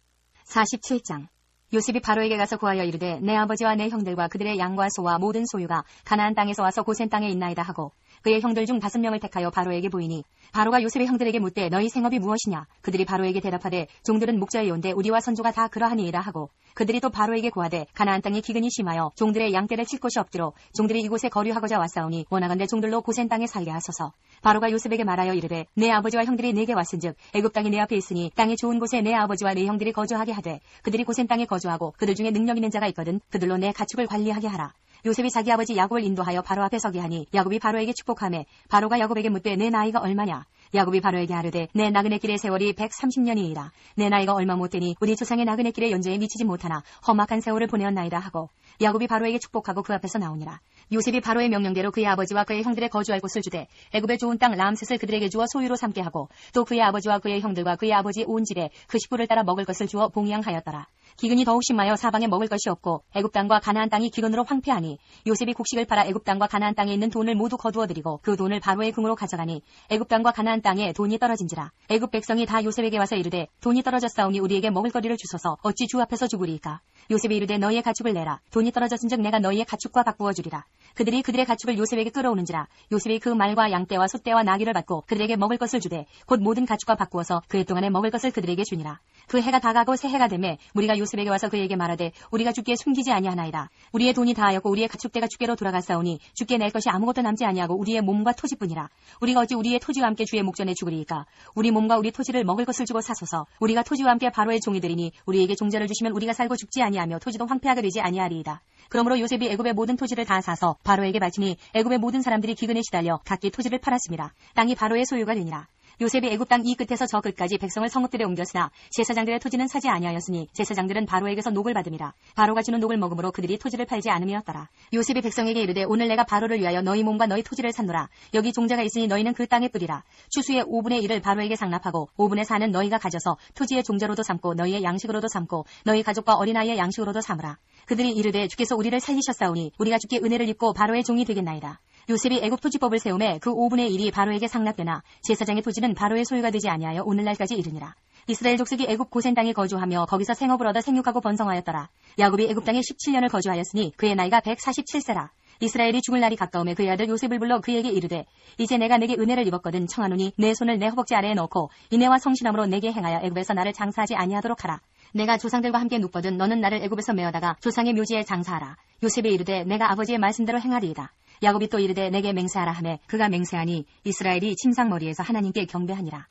47장. 요셉이 바로에게 가서 구하여 이르되 내 아버지와 내 형들과 그들의 양과 소와 모든 소유가 가나안 땅에서 와서 고센 땅에 있나이다 하고 그의 형들 중 5명을 택하여 바로에게 보이니 바로가 요셉의 형들에게 묻되 너희 생업이 무엇이냐. 그들이 바로에게 대답하되 종들은 목자이온데 우리와 선조가 다 그러하니이다 하고 그들이 또 바로에게 구하되 가나안 땅이 기근이 심하여 종들의 양떼를 칠 곳이 없기로 종들이 이곳에 거류하고자 왔사오니 원하건대 종들로 고센 땅에 살게 하소서. 바로가 요셉에게 말하여 이르되 내 아버지와 형들이 내게 왔은즉 애굽 땅이 내 앞에 있으니 땅의 좋은 곳에 내 아버지와 내 형들이 거주하게 하되 그들이 고센 땅에 거주하고 그들 중에 능력 있는 자가 있거든 그들로 내 가축을 관리하게 하라. 요셉이 자기 아버지 야곱을 인도하여 바로 앞에 서게 하니 야곱이 바로에게 축복하매 바로가 야곱에게 묻되 내 나이가 얼마냐. 야곱이 바로에게 아뢰되 내 나그네 길의 세월이 130년이니라. 내 나이가 얼마 못되니 우리 조상의 나그네 길의 연조에 미치지 못하나 험악한 세월을 보내었나이다 하고 야곱이 바로에게 축복하고 그 앞에서 나오니라. 요셉이 바로의 명령대로 그의 아버지와 그의 형들의 거주할 곳을 주되 애굽의 좋은 땅 람셋을 그들에게 주어 소유로 삼게 하고 또 그의 아버지와 그의 형들과 그의 아버지 온 집에 그 식구를 따라 먹을 것을 주어 봉양하였더라. 기근이 더욱 심하여 사방에 먹을 것이 없고 애굽 땅과 가나안 땅이 기근으로 황폐하니 요셉이 곡식을 팔아 애굽 땅과 가나안 땅에 있는 돈을 모두 거두어들이고 그 돈을 바로의 궁으로 가져가니 애굽 땅과 가나안 땅에 돈이 떨어진지라. 애굽 백성이 다 요셉에게 와서 이르되 돈이 떨어졌사오니 우리에게 먹을 거리를 주소서. 어찌 주 앞에서 죽으리이까. 요셉이 이르되 너희의 가축을 내라. 돈이 떨어졌은즉 내가 너희의 가축과 바꾸어 주리라. 그들이 그들의 가축을 요셉에게 끌어오는지라. 요셉이 그 말과 양떼와 소떼와 나귀를 받고 그들에게 먹을 것을 주되 곧 모든 가축과 바꾸어서 그 해 동안에 먹을 것을 그들에게 주니라. 그 해가 다가고 새 해가 되매 무리가 요셉에게 와서 그에게 말하되 우리가 주께 숨기지 아니하나이다. 우리의 돈이 다하였고 우리의 가축대가 주께로 돌아갔사오니 주께 낼 것이 아무것도 남지 아니하고 우리의 몸과 토지뿐이라. 우리가 어찌 우리의 토지와 함께 주의 목전에 죽으리이까. 우리 몸과 우리 토지를 먹을 것을 주고 사소서. 우리가 토지와 함께 바로의 종이 되리니 우리에게 종자를 주시면 우리가 살고 죽지 아니하며 토지도 황폐하게 되지 아니하리이다. 그러므로 요셉이 애굽의 모든 토지를 다 사서 바로에게 바치니 애굽의 모든 사람들이 기근에 시달려 각기 토지를 팔았습니다. 땅이 바로의 소유가 되니라. 요셉이 애굽 땅 이 끝에서 저 끝까지 백성을 성읍들에 옮겼으나 제사장들의 토지는 사지 아니하였으니 제사장들은 바로에게서 녹을 받음이라. 바로가 주는 녹을 먹음으로 그들이 토지를 팔지 않음이었더라. 요셉이 백성에게 이르되 오늘 내가 바로를 위하여 너희 몸과 너희 토지를 샀노라. 여기 종자가 있으니 너희는 그 땅에 뿌리라. 추수의 5분의 1을 바로에게 상납하고 5분의 4는 너희가 가져서 토지의 종자로도 삼고 너희의 양식으로도 삼고 너희 가족과 어린아이의 양식으로도 삼으라. 그들이 이르되 주께서 우리를 살리셨사오니 우리가 주께 은혜를 입고 바로의 종이 되겠나이다. 요셉이 애굽 토지법을 세우매 그 5분의 1이 바로에게 상납되나 제사장의 토지는 바로의 소유가 되지 아니하여 오늘날까지 이르니라. 이스라엘 족속이 애굽 고센 땅에 거주하며 거기서 생업을 얻어 생육하고 번성하였더라. 야곱이 애굽 땅에 17년을 거주하였으니 그의 나이가 147세라. 이스라엘이 죽을 날이 가까우매 그의 아들 요셉을 불러 그에게 이르되 이제 내가 내게 은혜를 입었거든 청하노니 내 손을 내 허벅지 아래에 넣고 인애와 성실함으로 내게 행하여 애굽에서 나를 장사하지 아니하도록 하라. 내가 조상들과 함께 눕거든 너는 나를 애굽에서 메어다가 조상의 묘지에 장사하라. 요셉이 이르되 내가 아버지의 말씀대로 행하리이다. 야곱이 또 이르되 내게 맹세하라 하매 그가 맹세하니 이스라엘이 침상머리에서 하나님께 경배하니라.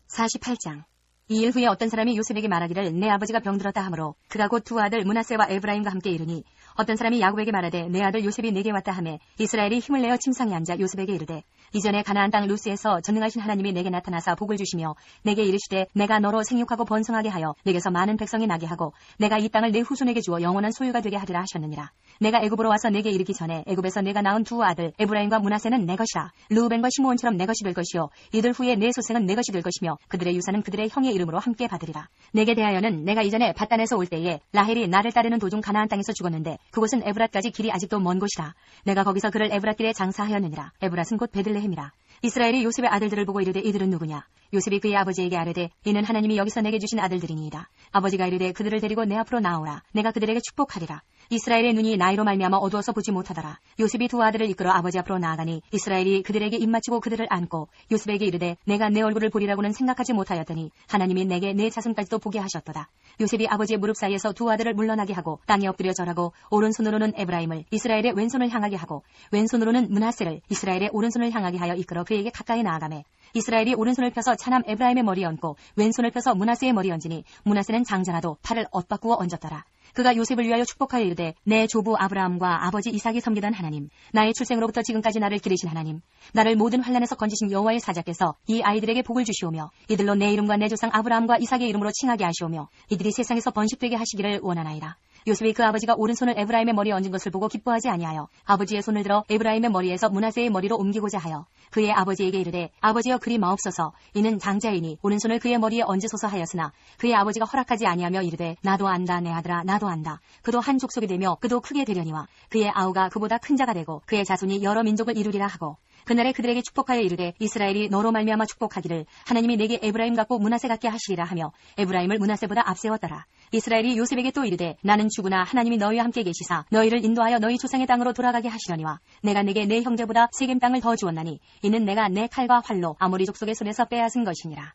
48장. 이 일 후에 어떤 사람이 요셉에게 말하기를 내 아버지가 병들었다 하므로 그가 곧 두 아들 므낫세와 에브라임과 함께 이르니 어떤 사람이 야곱에게 말하되 내 아들 요셉이 내게 왔다 하매 이스라엘이 힘을 내어 침상에 앉아 요셉에게 이르되 이전에 가나안 땅 루스에서 전능하신 하나님이 내게 나타나사 복을 주시며 내게 이르시되 내가 너로 생육하고 번성하게 하여 내게서 많은 백성이 나게 하고 내가 이 땅을 내 후손에게 주어 영원한 소유가 되게 하리라 하셨느니라. 내가 애굽으로 와서 내게 이르기 전에 애굽에서 내가 낳은 두 아들 에브라임과 므낫세는 내 것이라. 르우벤과 시므온처럼 내 것이 될 것이요 이들 후에 내 소생은 내 것이 될 것이며 그들의 유산은 그들의 형의 이름으로 함께 받으리라. 내게 대하여는 내가 이전에 밧단에서 올 때에 라헬이 나를 따르는 도중 가나안 땅에서 죽었는데 그곳은 에브랏까지 길이 아직도 먼 곳이라. 내가 거기서 그를 에브랏길에 장사하였느니라. 에브랏은 곧 베들레헴이라. 이스라엘이 요셉의 아들들을 보고 이르되 이들은 누구냐? 요셉이 그의 아버지에게 아뢰되 이는 하나님이 여기서 내게 주신 아들들이니이다. 아버지가 이르되 그들을 데리고 내 앞으로 나오라. 내가 그들에게 축복하리라. 이스라엘의 눈이 나이로 말미암아 어두워서 보지 못하더라. 요셉이 두 아들을 이끌어 아버지 앞으로 나아가니 이스라엘이 그들에게 입맞추고 그들을 안고 요셉에게 이르되 내가 내 얼굴을 보리라고는 생각하지 못하였더니 하나님이 내게 내 자손까지도 보게 하셨도다. 요셉이 아버지의 무릎 사이에서 두 아들을 물러나게 하고 땅에 엎드려 절하고 오른손으로는 에브라임을 이스라엘의 왼손을 향하게 하고 왼손으로는 므낫세를 이스라엘의 오른손을 향하게 하여 이끌어 그에게 가까이 나아가매 이스라엘이 오른손을 펴서 차남 에브라임의 머리에 얹고 왼손을 펴서 므낫세의 머리에 얹으니 므낫세는 장자라도 팔을 엇바꾸어 얹었더라. 그가 요셉을 위하여 축복하여 이르되 내 조부 아브라함과 아버지 이삭이 섬기던 하나님, 나의 출생으로부터 지금까지 나를 기르신 하나님, 나를 모든 환난에서 건지신 여호와의 사자께서 이 아이들에게 복을 주시오며 이들로 내 이름과 내 조상 아브라함과 이삭의 이름으로 칭하게 하시오며 이들이 세상에서 번식되게 하시기를 원하나이다. 요셉이 그 아버지가 오른손을 에브라임의 머리에 얹은 것을 보고 기뻐하지 아니하여 아버지의 손을 들어 에브라임의 머리에서 므낫세의 머리로 옮기고자 하여 그의 아버지에게 이르되 아버지여 그리 마옵소서 이는 장자이니 오른손을 그의 머리에 얹으소서 하였으나 그의 아버지가 허락하지 아니하며 이르되 나도 안다 내 아들아 나도 안다. 그도 한 족속이 되며 그도 크게 되려니와 그의 아우가 그보다 큰 자가 되고 그의 자손이 여러 민족을 이루리라 하고 그날에 그들에게 축복하여 이르되 이스라엘이 너로 말미암아 축복하기를 하나님이 내게 에브라임 같고 므낫세 같게 하시리라 하며 에브라임을 므낫세보다 앞세웠더라. 이스라엘이 요셉에게 또 이르되 나는 죽으나 하나님이 너희와 함께 계시사 너희를 인도하여 너희 조상의 땅으로 돌아가게 하시려니와 내가 내게 내 형제보다 세겜 땅을 더 주었나니 이는 내가 내 칼과 활로 아모리 족속의 손에서 빼앗은 것이니라.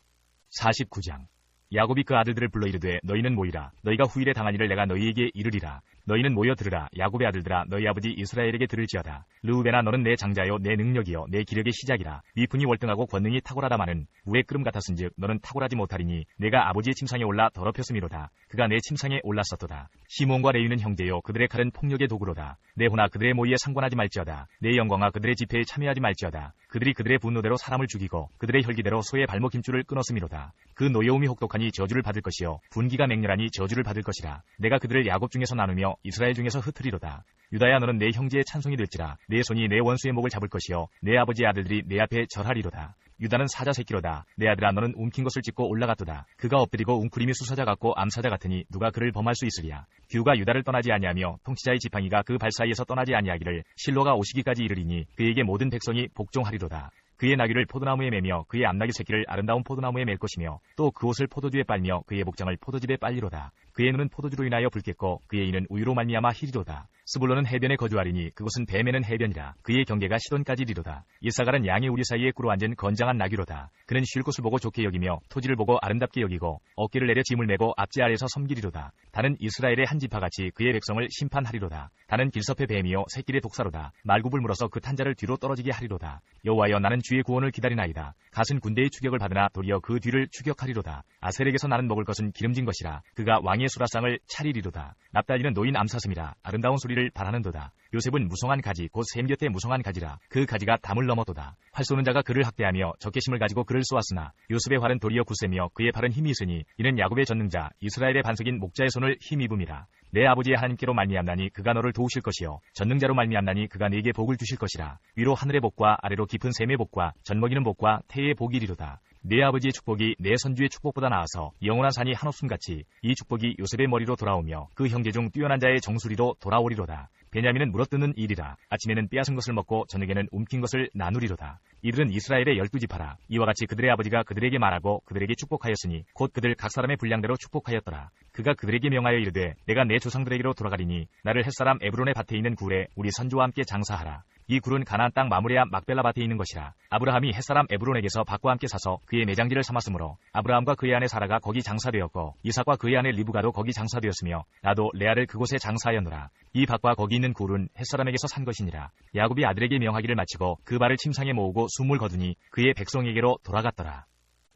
49장. 야곱이 그 아들들을 불러 이르되 너희는 모이라. 너희가 후일에 당한 일을 내가 너희에게 이르리라. 너희는 모여 들으라. 야곱의 아들들아, 너희 아버지 이스라엘에게 들을지어다. 르우벤아, 너는 내 장자요 내 능력이요 내 기력의 시작이라. 네 분이 월등하고 권능이 탁월하다마는 우의 끓음 같았은즉 너는 탁월하지 못하리니 내가 아버지의 침상에 올라 더럽혔음이로다. 그가 내 침상에 올랐었도다. 시몬과 레위는 형제요 그들의 칼은 폭력의 도구로다. 내 혼아, 그들의 모의에 상관하지 말지어다. 내 영광아, 그들의 집회에 참여하지 말지어다. 그들이 그들의 분노대로 사람을 죽이고 그들의 혈기대로 소의 발목 힘줄을 끊었음이로다. 그 노여움이 혹독하니 저주를 받을 것이요 분기가 맹렬하니 저주를 받을 것이라. 내가 그들을 야곱 중에서 나누며 이스라엘 중에서 흩으리로다. 유다야, 너는 내 형제의 찬송이 될지라. 내 손이 내 원수의 목을 잡을 것이요 내 아버지의 아들들이 내 앞에 절하리로다. 유다는 사자 새끼로다. 내 아들아, 너는 움킨 것을 찢고 올라갔도다. 그가 엎드리고 웅크림이 수사자 같고 암사자 같으니 누가 그를 범할 수 있으리야. 규가 유다를 떠나지 아니하며 통치자의 지팡이가 그 발 사이에서 떠나지 아니하기를 실로가 오시기까지 이르리니 그에게 모든 백성이 복종하리로다. 그의 나귀를 포도나무에 매며 그의 암나귀 새끼를 아름다운 포도나무에 맬 것이며 또 그 옷을 포도주에 빨며 그의 목장을 포도즙에 빨리로다. 그의 눈은 포도주로 인하여 붉겠고 그의 이는 우유로 말미암아 희리로다. 스불론은 해변에 거주하리니 그곳은 배 매는 해변이라. 그의 경계가 시돈까지리로다. 이사갈은 양의 우리 사이에 꿇어 앉은 건장한 나귀로다. 그는 쉴 곳을 보고 좋게 여기며 토지를 보고 아름답게 여기고 어깨를 내려 짐을 메고 앞제 아래에서 섬기리로다. 다는 이스라엘의 한 지파같이 그의 백성을 심판하리로다. 다는 길섭의 뱀이요 새끼의 독사로다. 말굽을 물어서 그 탄자를 뒤로 떨어지게 하리로다. 여호와여, 나는 주의 구원을 기다리나이다. 갓은 군대의 추격을 받으나 도리어 그 뒤를 추격하리로다. 아셀에게서 나는 먹을 것은 기름진 것이라. 그가 왕의 수라상을 차리리로다. 납달리는 노인 암사슴이라. 아름다운 소리를 바라는도다. 요셉은 무성한 가지 곧 샘 곁에 무성한 가지라. 그 가지가 담을 넘어도다. 활 쏘는 자가 그를 학대하며 적개심을 가지고 그를 쏘았으나 요셉의 활은 도리어 굳세며 그의 팔은 힘이 있으니 이는 야곱의 전능자 이스라엘의 반석인 목자의 손을 힘입음이라. 내 아버지의 하나님께로 말미암나니 그가 너를 도우실 것이요 전능자로 말미암나니 그가 네게 복을 주실 것이라. 위로 하늘의 복과 아래로 깊은 샘의 복과 젖먹이는 복과 태의 복이리로다. 내 아버지의 축복이 내 선주의 축복보다 나아서 영원한 산이 한없음같이 이 축복이 요셉의 머리로 돌아오며 그 형제 중 뛰어난 자의 정수리로 돌아오리로다. 베냐민은 물어뜯는 일이라. 아침에는 빼앗은 것을 먹고 저녁에는 움킨 것을 나누리로다. 이들은 이스라엘의 12지파라. 이와 같이 그들의 아버지가 그들에게 말하고 그들에게 축복하였으니 곧 그들 각 사람의 분량대로 축복하였더라. 그가 그들에게 명하여 이르되 내가 내 조상들에게로 돌아가리니 나를 햇사람 에브론의 밭에 있는 굴에 우리 선조와 함께 장사하라. 이 굴은 가나안 땅 마므레아 막벨라 밭에 있는 것이라. 아브라함이 햇사람 에브론에게서 밭과 함께 사서 그의 매장지를 삼았으므로 아브라함과 그의 아내 사라가 거기 장사되었고 이삭과 그의 아내 리브가도 거기 장사되었으며 나도 레아를 그곳에 장사하였노라. 이 밭과 거기 있는 굴은 햇사람에게서 산 것이니라. 야곱이 아들에게 명하기를 마치고 그 발을 침상에 모으고 숨을 거두니 그의 백성에게로 돌아갔더라.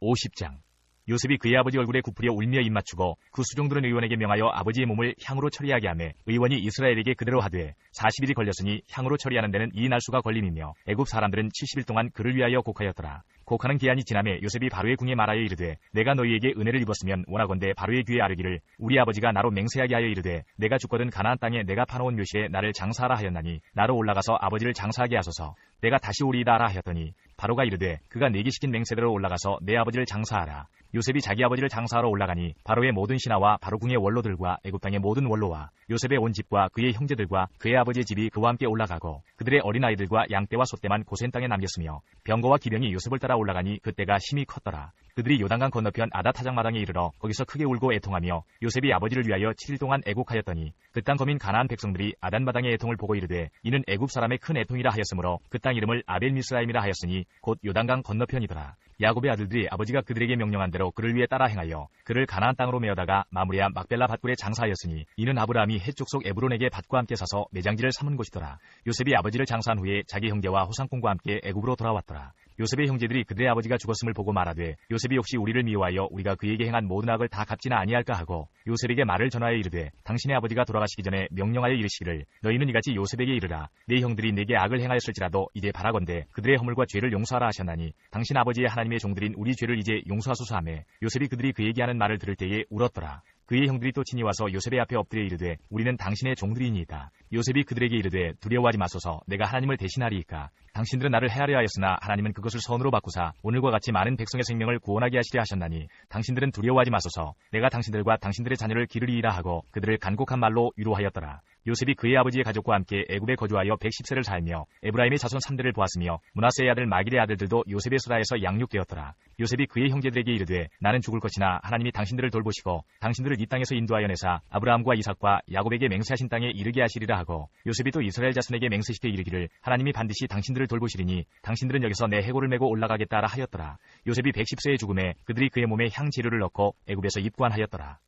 50장. 요셉이 그의 아버지 얼굴에 굽으려 울며 입맞추고 그 수종들은 의원에게 명하여 아버지의 몸을 향으로 처리하게 하매 의원이 이스라엘에게 그대로 하되 40일이 걸렸으니 향으로 처리하는 데는 이 날수가 걸림이며 애굽 사람들은 70일 동안 그를 위하여 곡하였더라. 곡하는 기한이 지나매 요셉이 바로의 궁에 말하여 이르되 내가 너희에게 은혜를 입었으면 원하건대 바로의 귀에 아뢰기를 우리 아버지가 나로 맹세하게 하여 이르되 내가 죽거든 가나안 땅에 내가 파놓은 묘시에 나를 장사하라 하였나니 나로 올라가서 아버지를 장사하게 하소서. 내가 다시 오리이다 하라 하였더니 바로가 이르되 그가 내게 시킨 맹세대로 올라가서 내 아버지를 장사하라. 요셉이 자기 아버지를 장사하러 올라가니 바로의 모든 신하와 바로궁의 원로들과 애굽 땅의 모든 원로와 요셉의 온 집과 그의 형제들과 그의 아버지의 집이 그와 함께 올라가고 그들의 어린아이들과 양떼와 소떼만 고센 땅에 남겼으며 병거와 기병이 요셉을 따라 올라가니 그때가 심히 컸더라. 그들이 요단강 건너편 아다타장마당에 이르러 거기서 크게 울고 애통하며 요셉이 아버지를 위하여 7일 동안 애곡하였더니 그 땅 거민 가나안 백성들이 아단마당의 애통을 보고 이르되 이는 애굽 사람의 큰 애통이라 하였으므로 그 땅 이름을 아벨미스라임이라 하였으니 곧 요단강 건너편이더라. 야곱의 아들들이 아버지가 그들에게 명령한 대로 그를 위해 따라 행하여 그를 가나안 땅으로 메어다가 마므리아 막벨라 밭굴에 장사하였으니 이는 아브라함이 헷 족속 에브론에게 밭과 함께 사서 매장지를 삼은 곳이더라. 요셉이 아버지를 장사한 후에 자기 형제와 호상공과 함께 애굽으로 돌아왔더라. 요셉의 형제들이 그들의 아버지가 죽었음을 보고 말하되 요셉이 혹시 우리를 미워하여 우리가 그에게 행한 모든 악을 다 갚지는 아니할까 하고 요셉에게 말을 전하여 이르되 당신의 아버지가 돌아가시기 전에 명령하여 이르시기를 너희는 이같이 요셉에게 이르라. 내 형들이 내게 악을 행하였을지라도 이제 바라건대 그들의 허물과 죄를 용서하라 하셨나니 당신 아버지의 하나님의 종들인 우리 죄를 이제 용서하소서 하매 요셉이 그들이 그에게 하는 말을 들을 때에 울었더라. 그의 형들이 또 친히 와서 요셉의 앞에 엎드려 이르되 우리는 당신의 종들이니이다. 요셉이 그들에게 이르되 두려워하지 마소서. 내가 하나님을 대신하리이까. 당신들은 나를 해하려 하였으나 하나님은 그것을 선으로 바꾸사 오늘과 같이 많은 백성의 생명을 구원하게 하시려 하셨나니 당신들은 두려워하지 마소서. 내가 당신들과 당신들의 자녀를 기르리이라 하고 그들을 간곡한 말로 위로하였더라. 요셉이 그의 아버지의 가족과 함께 애굽에 거주하여 110세를 살며 에브라임의 자손 3대를 보았으며 므낫세의 아들 마길의 아들들도 요셉의 수라에서 양육되었더라. 요셉이 그의 형제들에게 이르되 나는 죽을 것이나 하나님이 당신들을 돌보시고 당신들을 이 땅에서 인도하여 내사 아브라함과 이삭과 야곱에게 맹세하신 땅에 이르게 하시리라 하고 요셉이 또 이스라엘 자손에게 맹세시켜 이르기를 하나님이 반드시 당신들을 돌보시리니 당신들은 여기서 내 해골을 메고 올라가겠다 하였더라. 요셉이 110세에 죽음에 그들이 그의 몸에 향 재료를 넣고 애굽에서 입관하였더라.